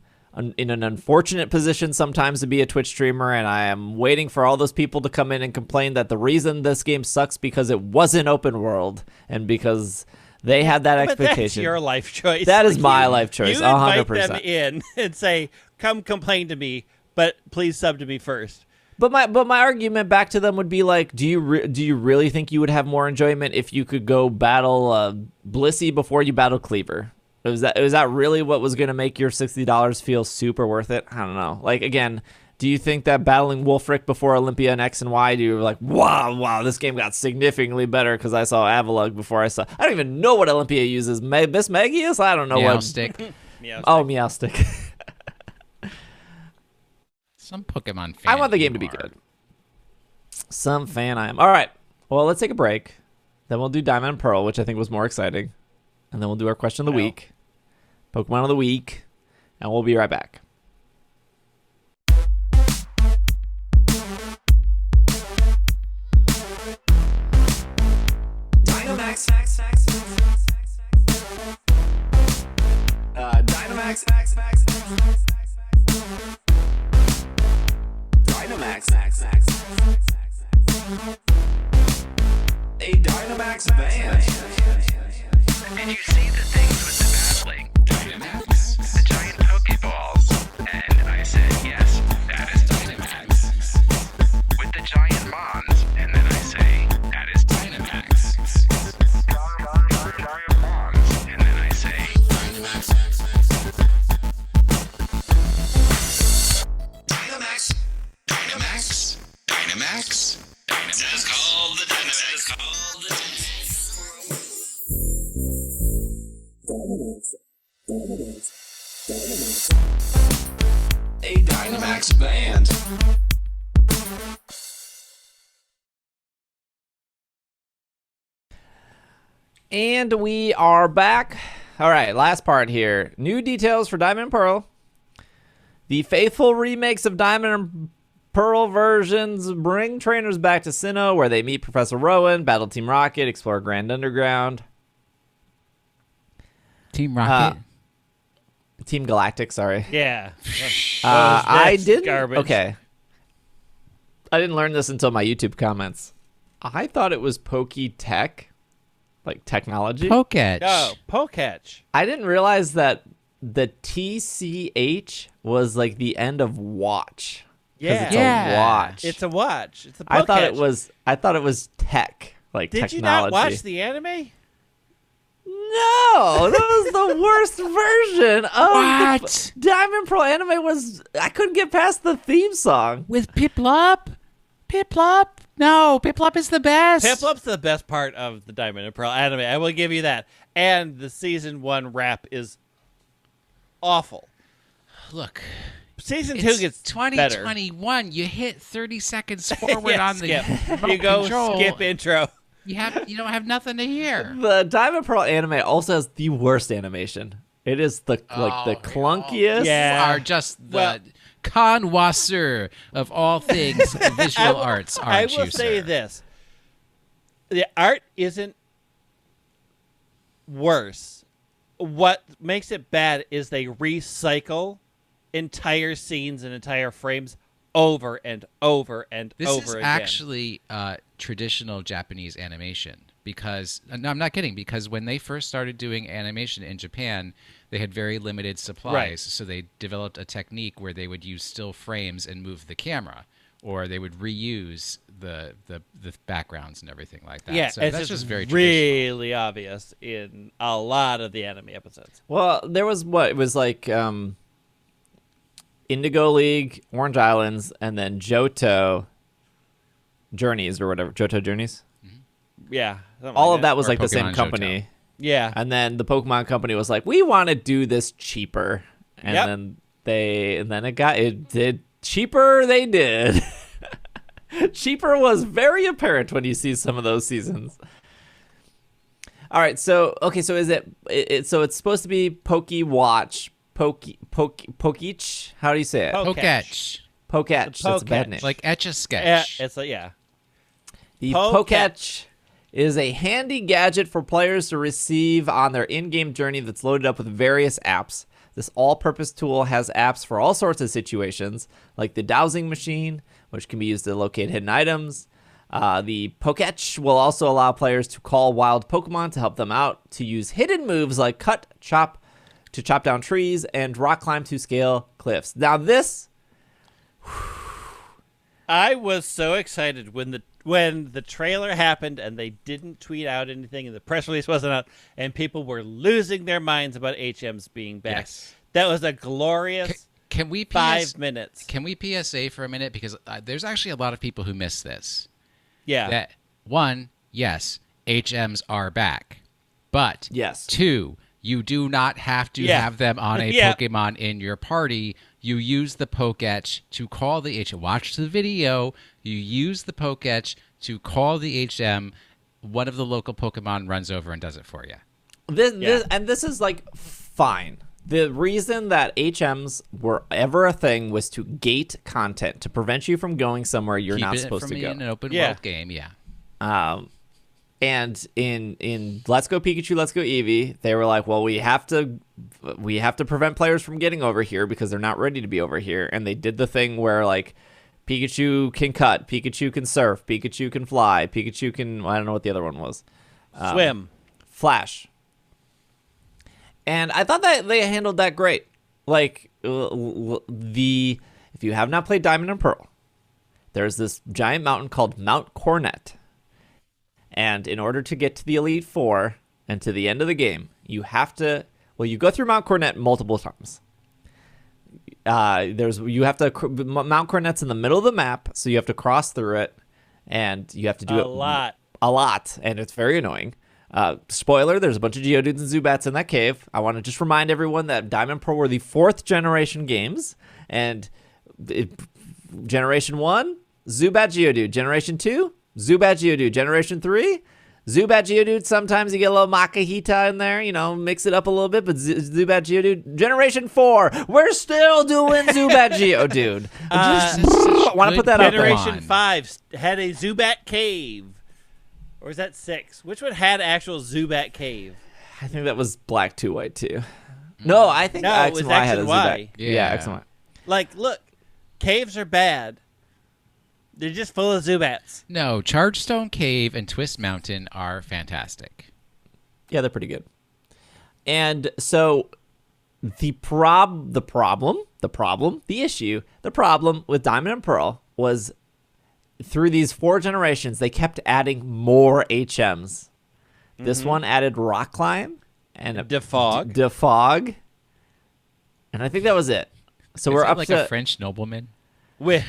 in an unfortunate position sometimes to be a Twitch streamer, and I am waiting for all those people to come in and complain that the reason this game sucks because it wasn't open world and because they had that But expectation. that's your life choice. That is Like, my life choice, You invite 100%. them in and say, come complain to me, but please sub to me first. But my argument back to them would be like, do you really think you would have more enjoyment if you could go battle Blissey before you battle Cleaver? Was that really what was going to make your $60 feel super worth it? I don't know. Like, again, do you think that battling Wolfric before Olympia and X and Y, do you like, wow, this game got significantly better because I saw Avalugg before I don't even know what Olympia uses. Miss Magius? I don't know what. Meowstick. Yeah, Oh, Meowstick. Some Pokemon fan. I want the game to be good. Some fan I am. All right. Well, let's take a break. Then we'll do Diamond and Pearl, which I think was more exciting. And then we'll do our question of the week, Pokemon of the week, and we'll be right back. Dynamax. Dynamax. A Dynamax band. Did you see the things with the battling? Dynamax? The giant Pokeballs. And I said, yes, that is Dynamax. With the giant Mons. And then I say, that is Dynamax. Giant Mons. And then I say, Dynamax. Dynamax. Dynamax. Dynamax. Dynamax. It's called the Dynamax. It's called the Dynamax. A Dynamax band. And we are back. All right, last part here. New details for Diamond and Pearl. The faithful remakes of Diamond and Pearl versions bring trainers back to Sinnoh, where they meet Professor Rowan, battle Team Rocket, explore Grand Underground. Team Rocket. Team Galactic, sorry. Yeah. I That's didn't. garbage. Okay. I didn't learn this until my YouTube comments. I thought it was Poketech, like technology. Poketch. Oh, Poketch. I didn't realize that the TCH was like the end of watch. 'Cause Yeah. it's Yeah. a watch. It's a watch. It's a Poketch. I thought it was tech, like Did technology. you not watch the anime? No, that was the worst version of What? the Diamond Pearl anime. I couldn't get past the theme song. With Piplup? Piplup? No, Piplup is the best. Piplup's the best part of the Diamond and Pearl anime. I will give you that. And the season 1 rap is awful. Look, Season 2 It's gets better. 2021. You hit 30 seconds forward Yeah, on the skip. remote You go control. skip intro. You don't have nothing to hear. The Diamond Pearl anime also has the worst animation. It is the clunkiest. Yeah. You are just the Well- connoisseur of all things visual arts, I aren't will you, say sir? this. The art isn't worse. What makes it bad is they recycle entire scenes and entire frames over and over and This over is again. actually traditional Japanese animation because no, I'm not kidding. Because when they first started doing animation in Japan, they had very limited supplies, Right. so they developed a technique where they would use still frames and move the camera, or they would reuse the backgrounds and everything like that. Yeah, so it's that's just very really obvious in a lot of the anime episodes. Well, there was it was like Indigo League, Orange Islands, and then Johto Journeys or whatever. Johto Journeys. Yeah. All like of that was Or like the same Pokemon company. Johto. Yeah. And then the Pokemon company was like, we want to do this cheaper. And Yep. then it did cheaper. They did. Cheaper was very apparent when you see some of those seasons. All right. So is so it's supposed to be Pokewatch, Pokeach. How do you say it? Poketch, Poketch. That's a bad Poketch. name. like Etch a Yeah, Sketch. it's like, yeah. The Poketch. Poketch is a handy gadget for players to receive on their in-game journey that's loaded up with various apps. This all-purpose tool has apps for all sorts of situations, like the dowsing machine, which can be used to locate hidden items. The Poketch will also allow players to call wild Pokemon to help them out, to use hidden moves like cut, chop, to chop down trees, and rock climb to scale cliffs. Now this... I was so excited when the trailer happened and they didn't tweet out anything and the press release wasn't out and people were losing their minds about HMs being back. Yes. That was a glorious Can we 5 minutes. Can we PSA for a minute because there's actually a lot of people who miss this. Yeah. That one, yes, HMs are back, but Yes. two, you do not have to Yeah. have them on a Yeah. Pokemon in your party. You use the Poketch to call the HM. Watch the video. You use the Poketch to call the HM. One of the local Pokemon runs over and does it for you. This is like fine. The reason that HMs were ever a thing was to gate content, to prevent you from going somewhere you're Keep not it supposed from to being go. an open Yeah. world game, yeah. And in Let's Go Pikachu, Let's Go Eevee, they were like, well, we have to prevent players from getting over here because they're not ready to be over here. And they did the thing where like Pikachu can cut, Pikachu can surf, Pikachu can fly, Pikachu can, I don't know what the other one was. Swim. Flash. And I thought that they handled that great. Like if you have not played Diamond and Pearl, there's this giant mountain called Mount Cornet. And in order to get to the Elite Four and to the end of the game, you have to, you go through Mount Cornet multiple times. Mount Cornet's in the middle of the map, so you have to cross through it, and you have to do A lot. a lot, and it's very annoying. Spoiler, there's a bunch of Geodudes and Zubats in that cave. I want to just remind everyone that Diamond and Pearl were the 4th generation games, and Generation 1, Zubat Geodude. Generation 2, Zubat Geodude. Generation 3, Zubat Geodude. Sometimes you get a little Makahita in there, mix it up a little bit, but Zubat Geodude. Generation 4, we're still doing Zubat Geodude. I want to put that out there. Generation 5 had a Zubat cave. Or is that 6? Which one had actual Zubat cave? I think that was Black 2, White 2. No, I think No, X it was and Y had a X and Zubat. Y. Yeah, X and Y. Like, look, caves are bad. They're just full of Zubats. No, Chargestone Cave and Twist Mountain are fantastic. Yeah, they're pretty good. And so the problem with Diamond and Pearl was through these 4 generations, they kept adding more HMs. This one added Rock Climb and a Defog. Defog. And I think that was it. So Is we're that up like to a French nobleman? With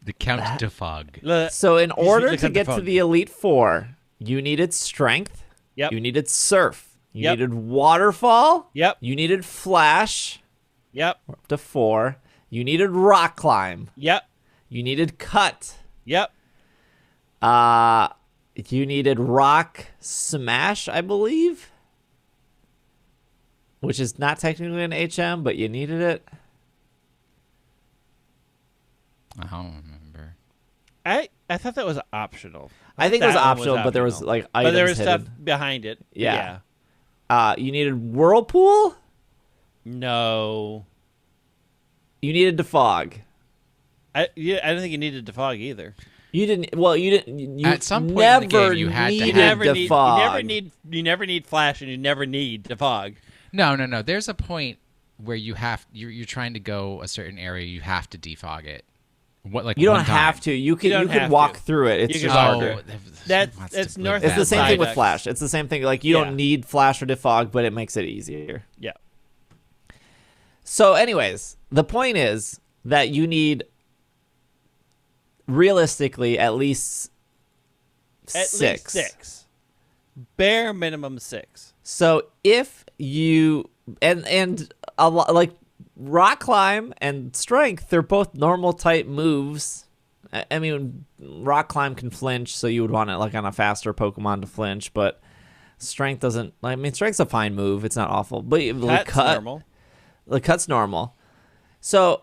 The Count de Fog. So in order look to at the get to phone. the Elite Four, you needed Strength. Yep. You needed Surf. You Yep. needed Waterfall. Yep. You needed Flash. Yep. We're up to 4. You needed Rock Climb. Yep. You needed Cut. Yep. You needed Rock Smash, I believe. Which is not technically an HM, but you needed it. I don't remember. I thought that was optional. I think it was that one optional, but there was optional. like But items there was hidden. stuff behind it. Yeah. You needed Whirlpool. No. You needed Defog. I don't think you needed Defog either. You didn't. Well, you didn't. You At some point never in the game, you had to needed have- Defog. You never need Flash, and you never need Defog. No. There's a point where you're trying to go a certain area. You have to defog it. What like You don't one time. have to. You can. You You don't can have walk to. through it. It's You just can harder. walk It's north- It's the same thing with Psyduck. Flash. It's the same thing. Like you Yeah. don't need Flash or Defog, but it makes it easier. Yeah. So, anyways, the point is that you need realistically at least At six. least 6. Bare minimum 6. So if you and a lot like Rock Climb and Strength, they're both normal type moves. I mean, Rock Climb can flinch, so you would want it like on a faster Pokemon to flinch, but Strength doesn't. I mean, Strength's a fine move; it's not awful. But like, That's normal. The Cut's normal. So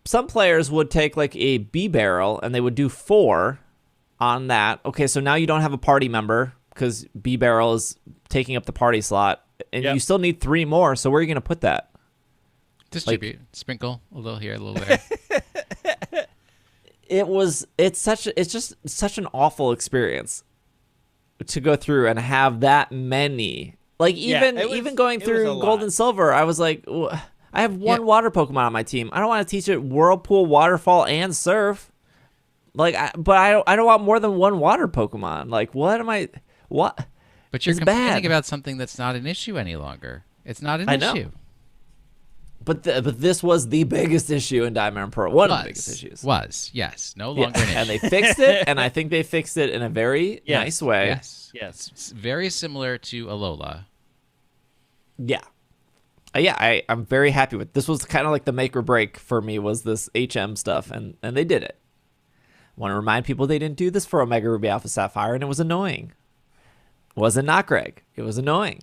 some players would take like a B barrel and they would do 4 on that. Okay, so now you don't have a party member because B barrel is taking up the party slot, and Yep. you still need 3 more. So where are you gonna put that? Distribute, sprinkle a little here, a little there. It's just such an awful experience to go through and have that many. Like even it was- even going it was through a lot. Gold and Silver, I was like, I have one Yeah. water Pokemon on my team. I don't want to teach it Whirlpool, Waterfall, and Surf. Like, but I don't want more than one water Pokemon. Like, what am I? What? But you're It's complaining bad. about something that's not an issue any longer. It's not an I know. issue. But this was the biggest issue in Diamond and Pearl. One of the biggest issues. Was, yes. No Yeah, longer an issue. and they fixed it, and I think they fixed it in a very Yes. nice way. Yes. Yes. It's very similar to Alola. Yeah. I'm very happy with this. Was kind of like the make or break for me was this HM stuff, and they did it. Want to remind people they didn't do this for Omega Ruby Alpha Sapphire, and it was annoying. Was it not, Greg? It was annoying.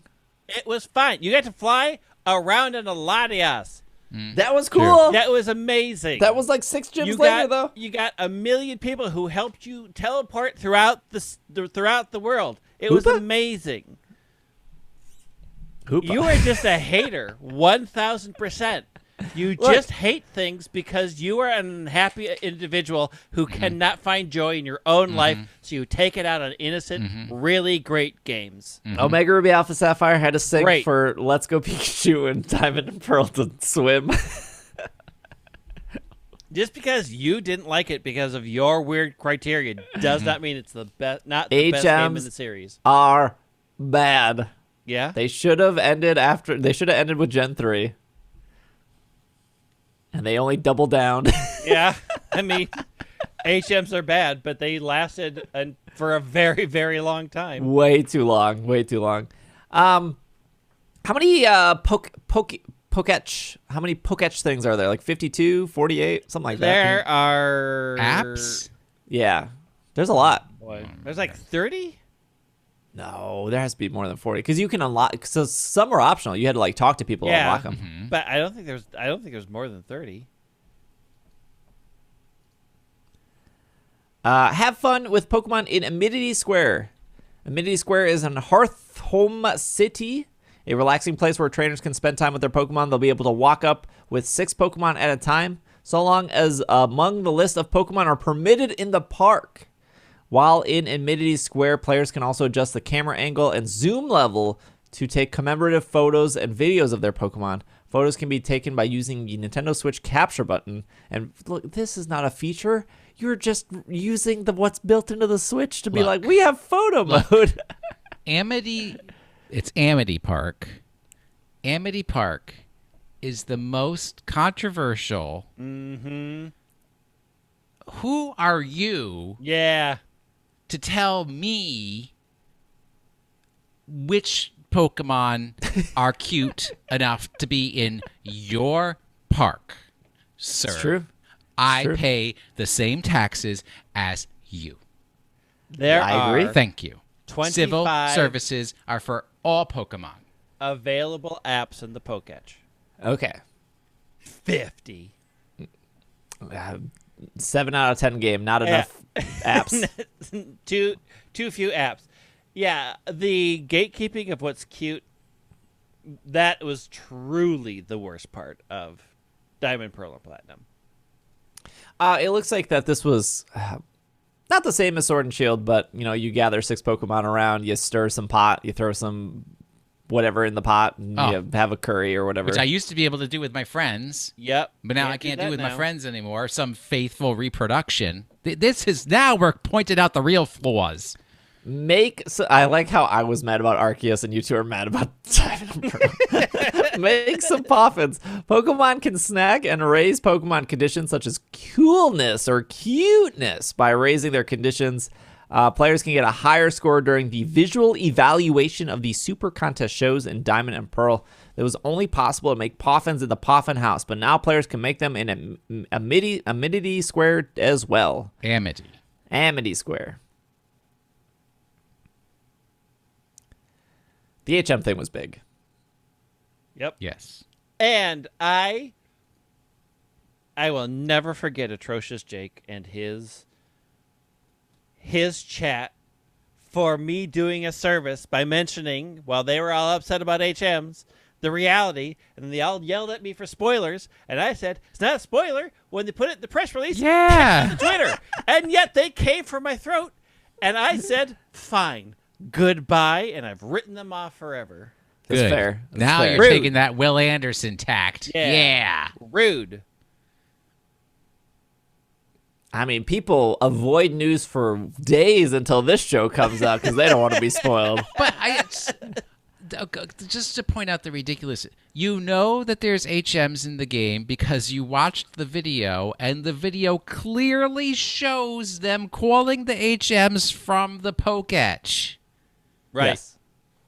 It was fine. You got to fly around in a Latias. That was cool. That was amazing. That was like 6 gyms later, though. You got a million people who helped you teleport throughout the world. It was Hoopa? amazing. Hoopa. You are just a hater, 1,000%. You Look. just hate things because you are an unhappy individual who cannot find joy in your own life, so you take it out on innocent, really great games. Omega Ruby Alpha Sapphire had to sing Great. for Let's Go Pikachu and Diamond and Pearl to swim. Just because you didn't like it because of your weird criteria does not mean it's the best. Not the best game in HMs the series. Are bad. Yeah. They should have ended after. They should have ended with Gen 3. And they only doubled down. Yeah. I mean, HMs are bad, but they lasted for a very, very long time. Way too long. Way too long. How many Poketch? How many Poketch things are there? Like 52, 48, something like that. There are Apps? Yeah. There's a lot. What? There's like 30. No, there has to be more than 40 because you can unlock. So some are optional. You had to like talk to people to Yeah. unlock them. But I don't think there's more than 30. Have fun with Pokemon in Amidity Square. Amidity Square is in Hearthome City, a relaxing place where trainers can spend time with their Pokemon. They'll be able to walk up with 6 Pokemon at a time, so long as among the list of Pokemon are permitted in the park. While in Amidity Square, players can also adjust the camera angle and zoom level to take commemorative photos and videos of their Pokemon. Photos can be taken by using the Nintendo Switch capture button. And look, this is not a feature. You're just using what's built into the Switch to be Look. like, we have photo mode. It's Amity Park. Amity Park is the most controversial. Mm-hmm. Who are you Yeah. to tell me which Pokemon are cute enough to be in your park? sir. It's true. I true. pay the same taxes as you. There I agree. are Thank you. 25 Civil services are for all Pokemon. available apps in the Pokétch. Okay. 50. 7 out of 10 game. Not enough apps. Too few apps. Yeah, the gatekeeping of what's cute, that was truly the worst part of Diamond, Pearl, and Platinum. It looks like that this was not the same as Sword and Shield, but you gather 6 Pokemon around, you stir some pot, you throw some whatever in the pot, and you have a curry or whatever. Which I used to be able to do with my friends. Yep. But now I can't do that with now. my friends anymore. Some faithful reproduction. This is now we're pointed out the real flaws. I like how I was mad about Arceus and you two are mad about Diamond and Pearl. Make some poffins. Pokemon can snack and raise Pokemon conditions such as coolness or cuteness by raising their conditions. Players can get a higher score during the visual evaluation of the Super Contest shows in Diamond and Pearl. It was only possible to make poffins in the Poffin House, but now players can make them in Amity Square as well. Amity Square. The HM thing was big. Yep. Yes. And I will never forget Atrocious Jake and his chat for me doing a service by mentioning, while they were all upset about HMs, the reality, and they all yelled at me for spoilers, and I said, it's not a spoiler when they put it in the press release Yeah. on Twitter. And yet they came for my throat, and I said, fine, goodbye, and I've written them off forever. That's Good. fair. That's Now fair. you're Rude. taking that Will Anderson tact. Yeah. Rude. I mean, people avoid news for days until this show comes out because they don't want to be spoiled. But just to point out the ridiculous, you know that there's HMs in the game because you watched the video, and the video clearly shows them calling the HMs from the Pokétch. Right. Yes.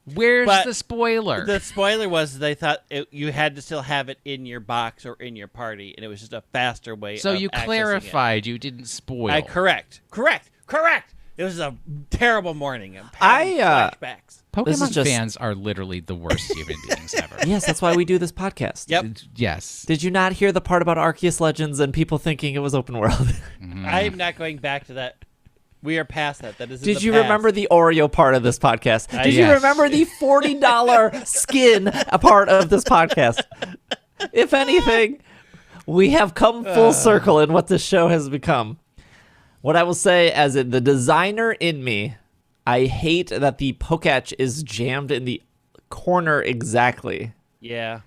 Where's But the spoiler? The spoiler was they thought you had to still have it in your box or in your party, and it was just a faster way So of you accessing clarified you didn't spoil. it. Correct. It was a terrible morning. I'm having flashbacks. This is Pokemon just- fans are literally the worst human beings ever. Yes, that's why we do this podcast. Yep. Yes. Did you not hear the part about Arceus Legends and people thinking it was open world? I'm not going back to that. We are past that. That is. Did you remember the Oreo part of this podcast? Did you Yes. remember the $40 skin part of this podcast? If anything, we have come full circle in what this show has become. What I will say, as the designer in me, I hate that the Pokétch is jammed in the corner exactly. Yeah.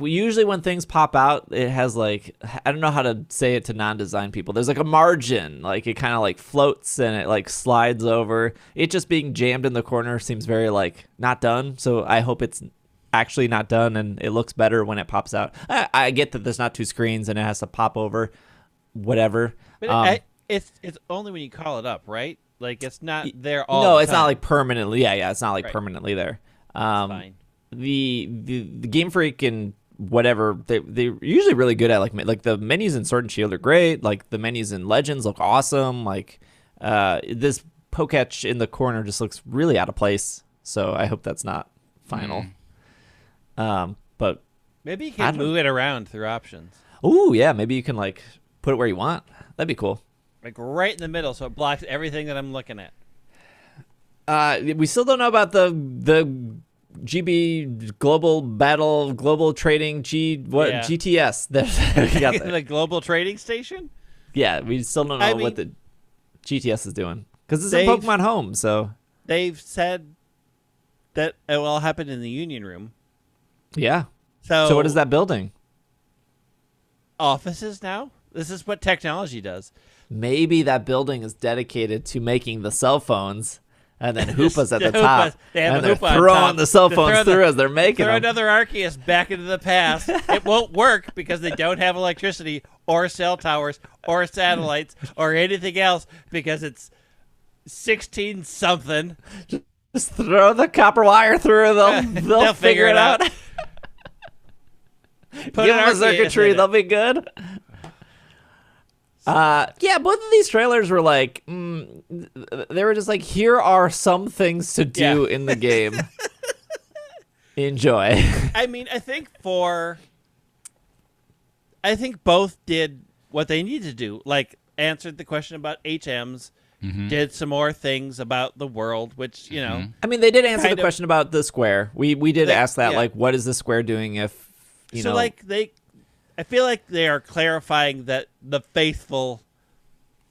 Usually when things pop out, it has I don't know how to say it to non-design people. There's a margin, it kind of floats and it slides over. It just being jammed in the corner seems very not done. So I hope it's actually not done and it looks better when it pops out. I get that there's not 2 screens and it has to pop over, whatever. But it's only when you call it up, right? It's not there all. No, the it's time. not permanently. Yeah, it's not Right. permanently there. It's fine. The Game Freak and whatever they're usually really good at the menus in Sword and Shield are great. The menus in Legends look awesome. This Pokétch in the corner just looks really out of place. So I hope that's not final. But Maybe you I can don't- move it around through options, ooh yeah, maybe you can put it where you want. That'd be cool. right in the middle, so it blocks everything that I'm looking at. We still don't know about the GB Global Trading Yeah. GTS. We got that. The global trading station. Yeah, we still don't know what the GTS is doing because it's in They've- Pokemon Home. So They've said that it will all happen in the Union Room. yeah. So So what is that building? Offices now? This is what technology does. Maybe that building is dedicated to making the cell phones, and then Hoopas at the The top, Hoopas. They have and a they're Hoopa on throwing top the cell to phones throw through as they're making Throw them. another Arceus back into the past. It won't work because they don't have electricity or cell towers or satellites or anything else because it's 16 something. Just throw the copper wire through them. They'll figure it out. Give them a circuitry, they'll be good. Yeah, both of these trailers were like, they were just like, here are some things to do in the game. Enjoy. I mean, I think both did what they needed to do. Like, answered the question about HMs, did some more things about the world, which, you know. I mean, they did answer the question about the square. We did ask that, like, what is the square doing if, you know. Like, I feel like they are clarifying that the faithful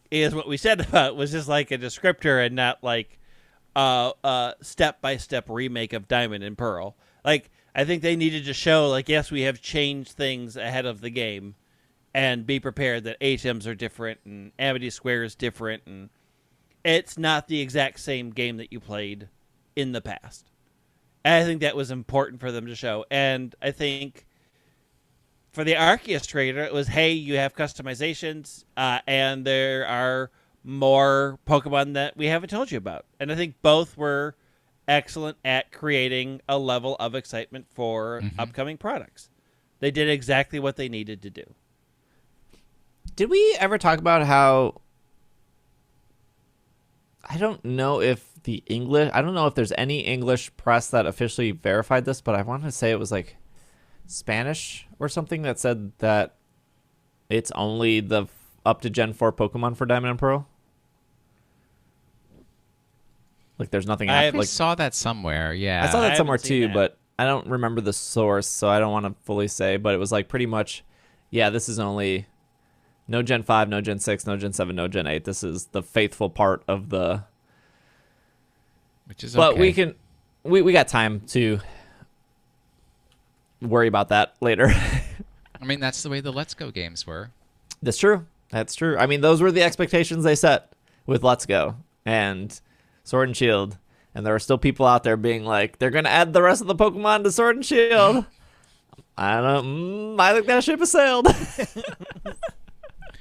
is what we said about was just like a descriptor and not like a step-by-step remake of Diamond and Pearl. Like, I think they needed to show, like, yes, we have changed things ahead of the game and be prepared that HMs are different and Amity Square is different and it's not the exact same game that you played in the past. And I think that was important for them to show. And I think for the Arceus trailer, it was, hey, you have customizations, and there are more Pokemon that we haven't told you about. And I think both were excellent at creating a level of excitement for upcoming products. They did exactly what they needed to do. Did we ever talk about how... I don't know if there's any English press that officially verified this, but I want to say it was like Spanish or something that said that it's only the up to Gen 4 Pokemon for Diamond and Pearl. Like, there's nothing. I saw that somewhere. Yeah, I saw that somewhere too, but I don't remember the source, so I don't want to fully say. But it was like pretty much, yeah, this is only no Gen 5, no Gen 6, no Gen 7, no Gen 8. This is the faithful part of the. Which is but okay. we got time to worry about that later. I mean, that's the way the Let's Go games were. That's true. That's true. I mean, those were the expectations they set with Let's Go and Sword and Shield. And there are still people out there being like, they're going to add the rest of the Pokemon to Sword and Shield. I think that ship has sailed.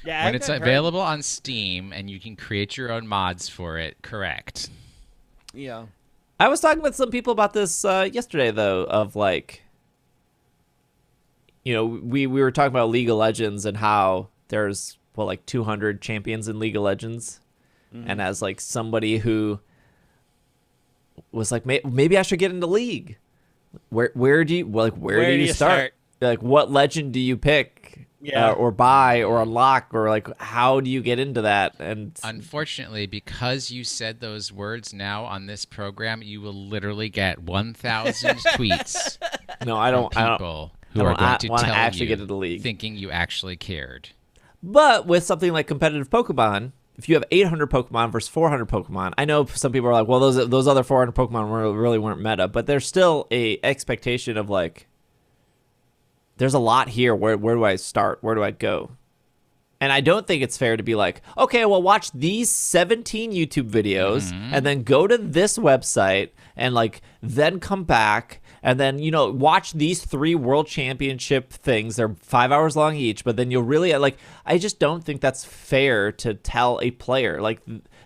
Yeah, when it's available on Steam and you can create your own mods for it, correct. Yeah. I was talking with some people about this yesterday, though, of like, you know, we were talking about League of Legends and how there's, like 200 champions in League of Legends. And as like somebody who was like, maybe I should get into League. Where do you start? Like, what legend do you pick? Or buy or unlock, or like, how do you get into that? And unfortunately, because you said those words now on this program, you will literally get 1,000 tweets. No, I don't. People who are going to tell actually you, get into the league, thinking you actually cared. But with something like competitive Pokemon, if you have 800 Pokemon versus 400 Pokemon, I know some people are like, well, those other 400 Pokemon really weren't meta, but there's still a expectation of like, there's a lot here. Where do I start? Where do I go? And I don't think it's fair to be like, okay, well, watch these 17 YouTube videos and then go to this website and like then come back and then, you know, watch these 3 World Championship things. They're 5 hours long each, but then you'll really like. I just don't think that's fair to tell a player. Like,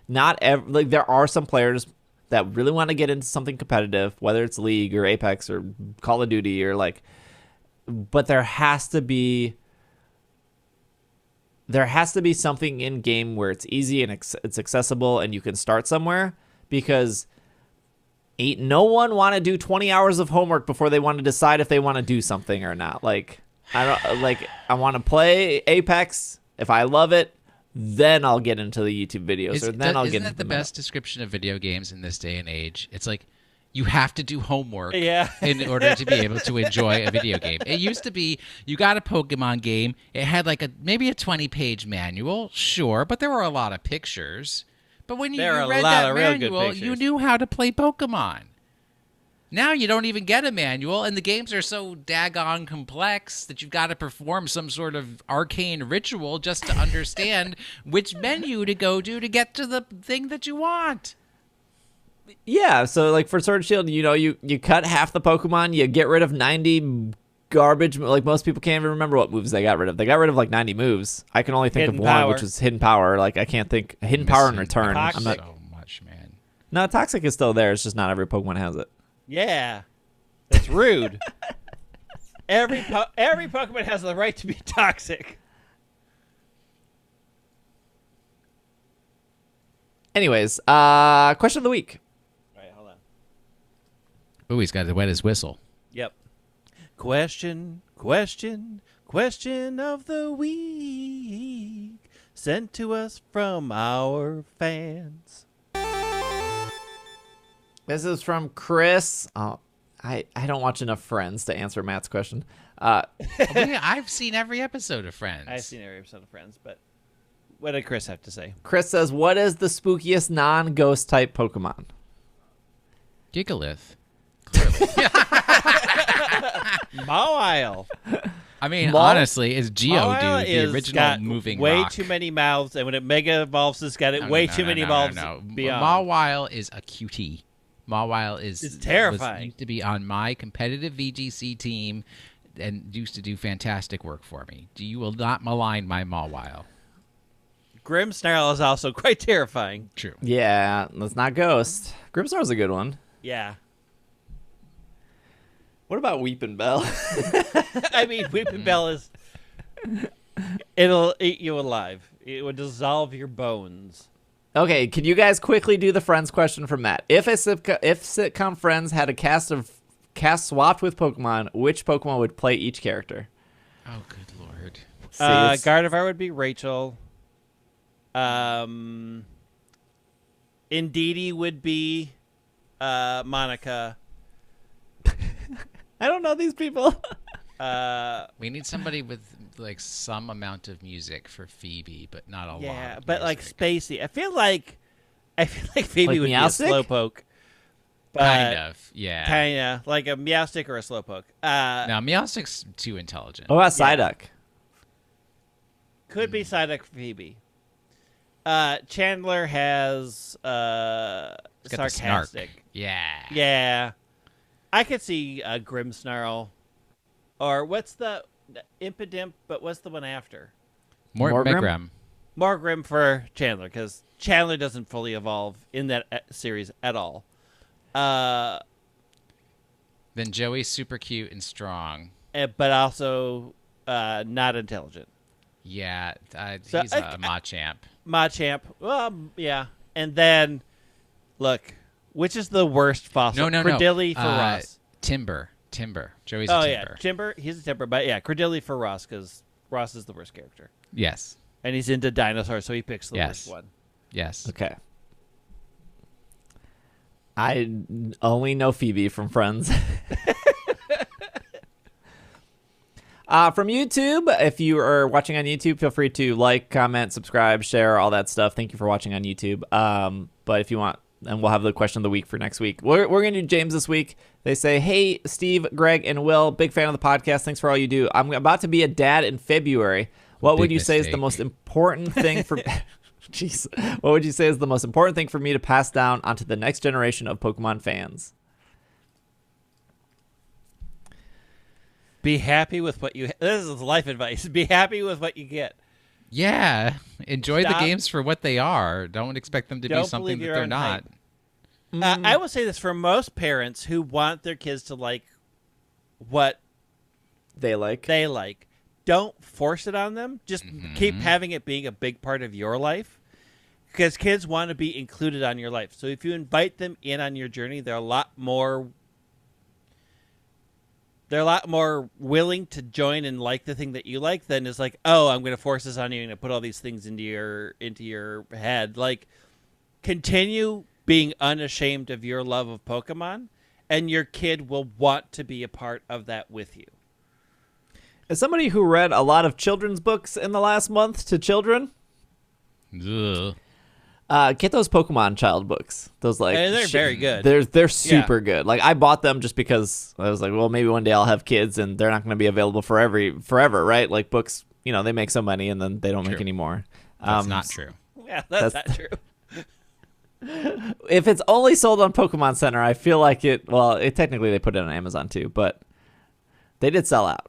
there are some players that really want to get into something competitive, whether it's League or Apex or Call of Duty or like. But there has to be something in game where it's easy and it's accessible and you can start somewhere, because ain't no one want to do 20 hours of homework before they want to decide if they want to do something or not. Like, I want to play Apex. If I love it, then I'll get into the YouTube videos, Isn't that the best description of video games in this day and age? It's like, you have to do homework in order to be able to enjoy a video game. It used to be, you got a Pokemon game, it had like maybe a 20-page manual, sure, but there were a lot of pictures. But when you read that manual, you knew how to play Pokemon. Now you don't even get a manual, and the games are so daggone complex that you've got to perform some sort of arcane ritual just to understand which menu to go to get to the thing that you want. Yeah, so like for Sword and Shield, you know, you cut half the Pokemon, you get rid of 90 garbage. Like, most people can't even remember what moves they got rid of. They got rid of like 90 moves. I can only think of one, which is Hidden Power. Like, I can't think Hidden Power and Return. I'm not so much, man. No, Toxic is still there. It's just not every Pokemon has it. Yeah, that's rude. Every Pokemon has the right to be toxic. Anyways, question of the week. All right, hold on. Ooh, he's got to wet his whistle. Yep. Question of the week sent to us from our fans. This is from Chris. Oh, I don't watch enough Friends to answer Matt's question. I've seen every episode of Friends. I've seen every episode of Friends, but what did Chris have to say? Chris says, what is the spookiest non-ghost type Pokemon? Gigalith. Mawile. I mean, honestly, it's Geodude, Mawile the is original got moving way rock. too many mouths, and when it mega evolves, it's got way too many mouths beyond. Mawile is a cutie. Mawile is It's terrifying. Used to be on my competitive VGC team and used to do fantastic work for me. You will not malign my Mawile. Grimmsnarl is also quite terrifying. True. Yeah, that's not ghost. Grimmsnar's a good one. Yeah. What about Weeping Bell? I mean, Weeping Bell is... It'll eat you alive. It would dissolve your bones. Okay, can you guys quickly do the Friends question from Matt? If sitcom Friends had a cast swapped with Pokemon, which Pokemon would play each character? Oh, good lord. See, it's- Gardevoir would be Rachel. Indeedee would be Monica. I don't know these people. We need somebody with like some amount of music for Phoebe, but not a lot. Yeah, of but like music. Spacey. I feel like Phoebe Like would Meowstic? be a Slowpoke. Kind of, yeah. Kinda like a Meowstic or a Slowpoke. Now, Meowstic's too intelligent. What about Psyduck? Could be Psyduck for Phoebe. Chandler has He's got the snark. sarcastic. Yeah. Yeah, I could see Grimmsnarl, or what's the Impidimp? But what's the one after? Morgrim. Morgrim for Chandler, because Chandler doesn't fully evolve in that series at all. Then Joey's super cute and strong. But also not intelligent. Yeah, So he's a Machamp. Machamp, yeah. And then, look, which is the worst fossil? No. Credilli for Ross. Timber. Joey's Oh, a yeah, Timber. Timber. He's a Timber, but yeah, Credilli for Ross, because Ross is the worst character. Yes. And he's into dinosaurs, so he picks the Yes. worst one. Yes. Okay. I only know Phoebe from Friends. From YouTube, if you are watching on YouTube, feel free to like, comment, subscribe, share, all that stuff. Thank you for watching on YouTube. But if you want, and we'll have the question of the week for next week. We're going to do James this week. They say, hey, Steve, Greg, and Will, big fan of the podcast. Thanks for all you do. I'm about to be a dad in February. What would Big you say is the mistake. most important thing for... Jeez. What would you say is the most important thing for me to pass down onto the next generation of Pokemon fans? Be happy with what you... This is life advice. Be happy with what you get. Yeah. Enjoy Stop. the games for what they are. Don't expect them to be Don't something believe that your they're own not. hype. I will say this for most parents who want their kids to like what They like. they like. Don't force it on them. Just keep having it being a big part of your life, because kids want to be included on your life. So if you invite them in on your journey, they're a lot more willing to join and like the thing that you like than is like, oh, I'm going to force this on you and put all these things into your head. Like, continue being unashamed of your love of Pokemon, and your kid will want to be a part of that with you. As somebody who read a lot of children's books in the last month to children, Ugh. get those Pokemon child books. Those like And they're very good. They're super good. Like I bought them just because I was like, well, maybe one day I'll have kids and they're not going to be available forever, right? Like books, they make some money and then they don't make True. any more. That's not true. Yeah, that's not true. If it's only sold on Pokemon Center, I feel like it technically they put it on Amazon too, but they did sell out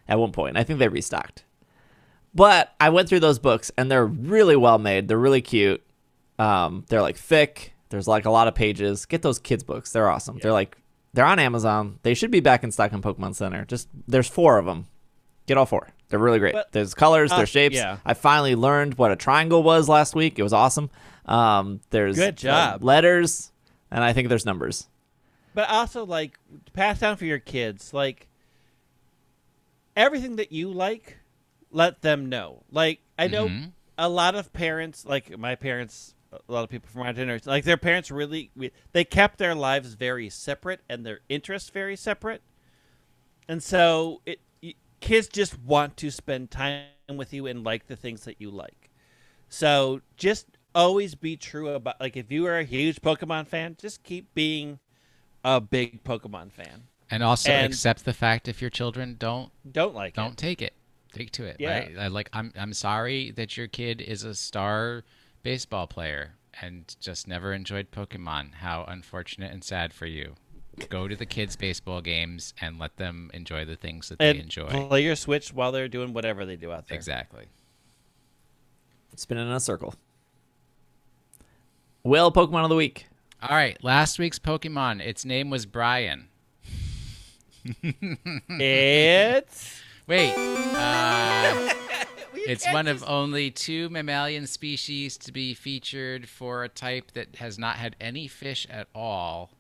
at one point. I think they restocked. But I went through those books and they're really well made. They're really cute. They're like thick. There's like a lot of pages. Get those kids books. They're awesome. They're like They're on Amazon. They should be back in stock in Pokemon Center. Just there's 4 of them. Get all 4. They're really great. But, there's colors, there's shapes. yeah. I finally learned what a triangle was last week. It was awesome. There's Good job. Letters, and I think there's numbers. But also, like, pass down for your kids. Like, everything that you like, let them know. Like, I know a lot of parents, like my parents, a lot of people from our generation, like their parents really, they kept their lives very separate and their interests very separate. And so kids just want to spend time with you and like the things that you like. So just always be true about, like, if you are a huge Pokemon fan, just keep being a big Pokemon fan. And also accept the fact if your children don't take it. Take to it, Yeah. right? Like, I'm sorry that your kid is a star baseball player and just never enjoyed Pokemon. How unfortunate and sad for you. Go to the kids' baseball games and let them enjoy the things that they enjoy. Play your Switch while they're doing whatever they do out there. Exactly. Spinning in a circle. Will, Pokemon of the week. All right, last week's Pokemon, its name was Brian. It's Wait, it's one of only 2 mammalian species to be featured for a type that has not had any fish at all.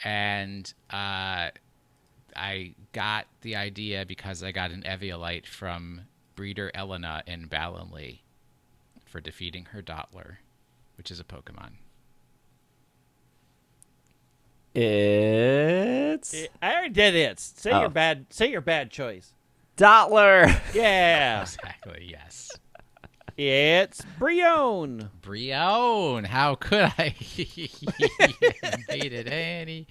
And I got the idea because I got an Eviolite from breeder Elena in Ballinlee for defeating her Dottler, which is a Pokemon. It's I already did it. Say your bad choice. Dottler. Yeah. Exactly, yes. It's Brion. Brion, how could I? Made it any.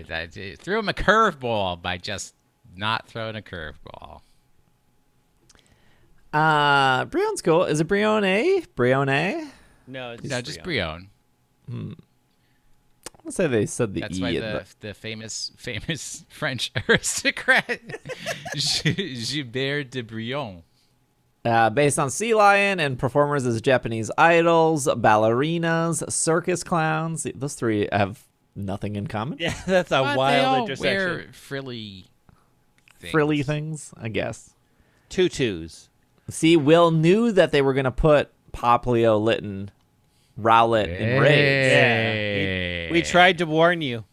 I threw him a curveball by just not throwing a curveball. Brion's cool. Is it Brione? Brione? No, it's Just Brion. Let's say they said the That's E. why the famous French aristocrat Gilbert de Brion. Based on sea lion and performers as Japanese idols, ballerinas, circus clowns. Those 3 have nothing in common. Yeah, that's a But wild they all intersection. wear frilly things, I guess. Tutus. See, Will knew that they were going to put Poplio, Litten, Rowlet in raids. Yeah. We tried to warn you.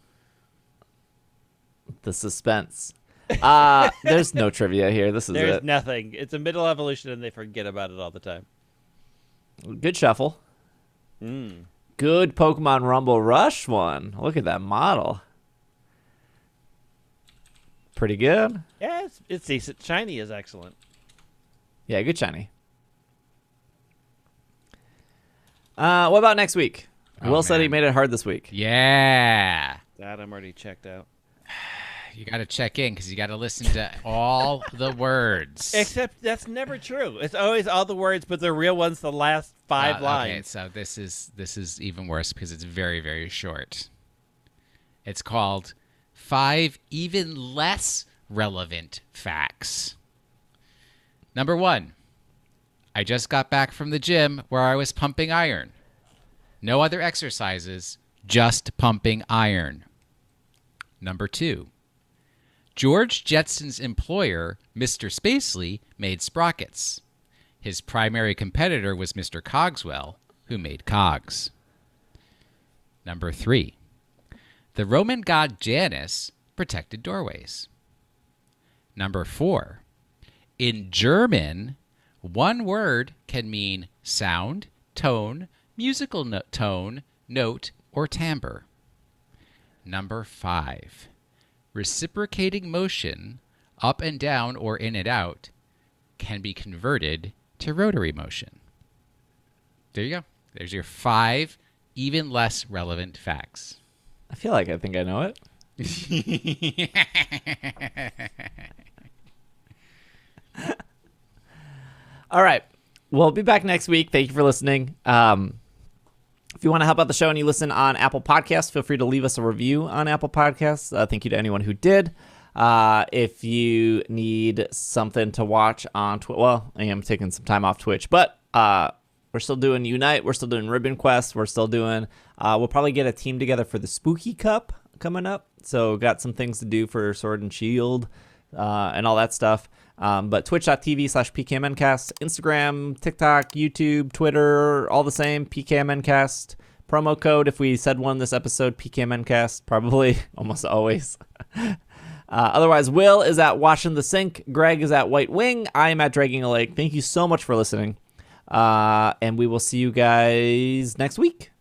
The suspense. There's no trivia here. This is There's it. nothing. It's a middle evolution and they forget about it all the time. Good shuffle. Good Pokemon Rumble Rush one. Look at that model. Pretty good. Yeah, it's decent. Shiny is excellent. Yeah, good shiny. What about next week? Oh, Will said he man. made it hard this week. Yeah. That I'm already checked out. You got to check in because you got to listen to all the words. Except that's never true. It's always all the words, but the real one's the last 5 Okay, lines. so this is even worse because it's very, very short. It's called 5 Even Less Relevant Facts. Number 1, I just got back from the gym where I was pumping iron. No other exercises, just pumping iron. Number 2, George Jetson's employer, Mr. Spacely, made sprockets. His primary competitor was Mr. Cogswell, who made cogs. Number 3, the Roman god Janus protected doorways. Number 4, in German, one word can mean sound, tone, musical tone, note, or timbre. Number 5, reciprocating motion, up and down or in and out, can be converted to rotary motion. There you go. There's your 5 even less relevant facts. I feel like I think I know it. All right. We'll be back next week. Thank you for listening. If you want to help out the show and you listen on Apple Podcasts, feel free to leave us a review on Apple Podcasts. Thank you to anyone who did. If you need something to watch on Twitch, well, I am taking some time off Twitch, but we're still doing Unite. We're still doing Ribbon Quest. We're still doing, we'll probably get a team together for the Spooky Cup coming up. So got some things to do for Sword and Shield and all that stuff. But twitch.tv/PKMNcast, Instagram, TikTok, YouTube, Twitter, all the same, PKMNcast. Promo code, if we said one this episode, PKMNcast, probably, almost always. Otherwise, Will is at Washing the Sink. Greg is at White Wing. I am at Dragging a Lake. Thank you so much for listening. And we will see you guys next week.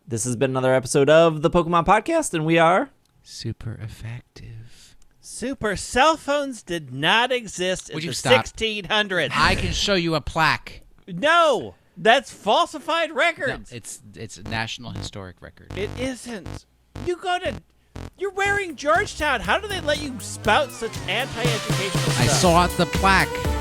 This has been another episode of the Pokemon Podcast, and we are... Super effective. Super cell phones did not exist in Would the you stop? 1600s. I can show you a plaque. No, that's falsified No, records. it's a national historic record. It isn't. You're wearing Georgetown. How do they let you spout such anti-educational stuff? I saw the plaque.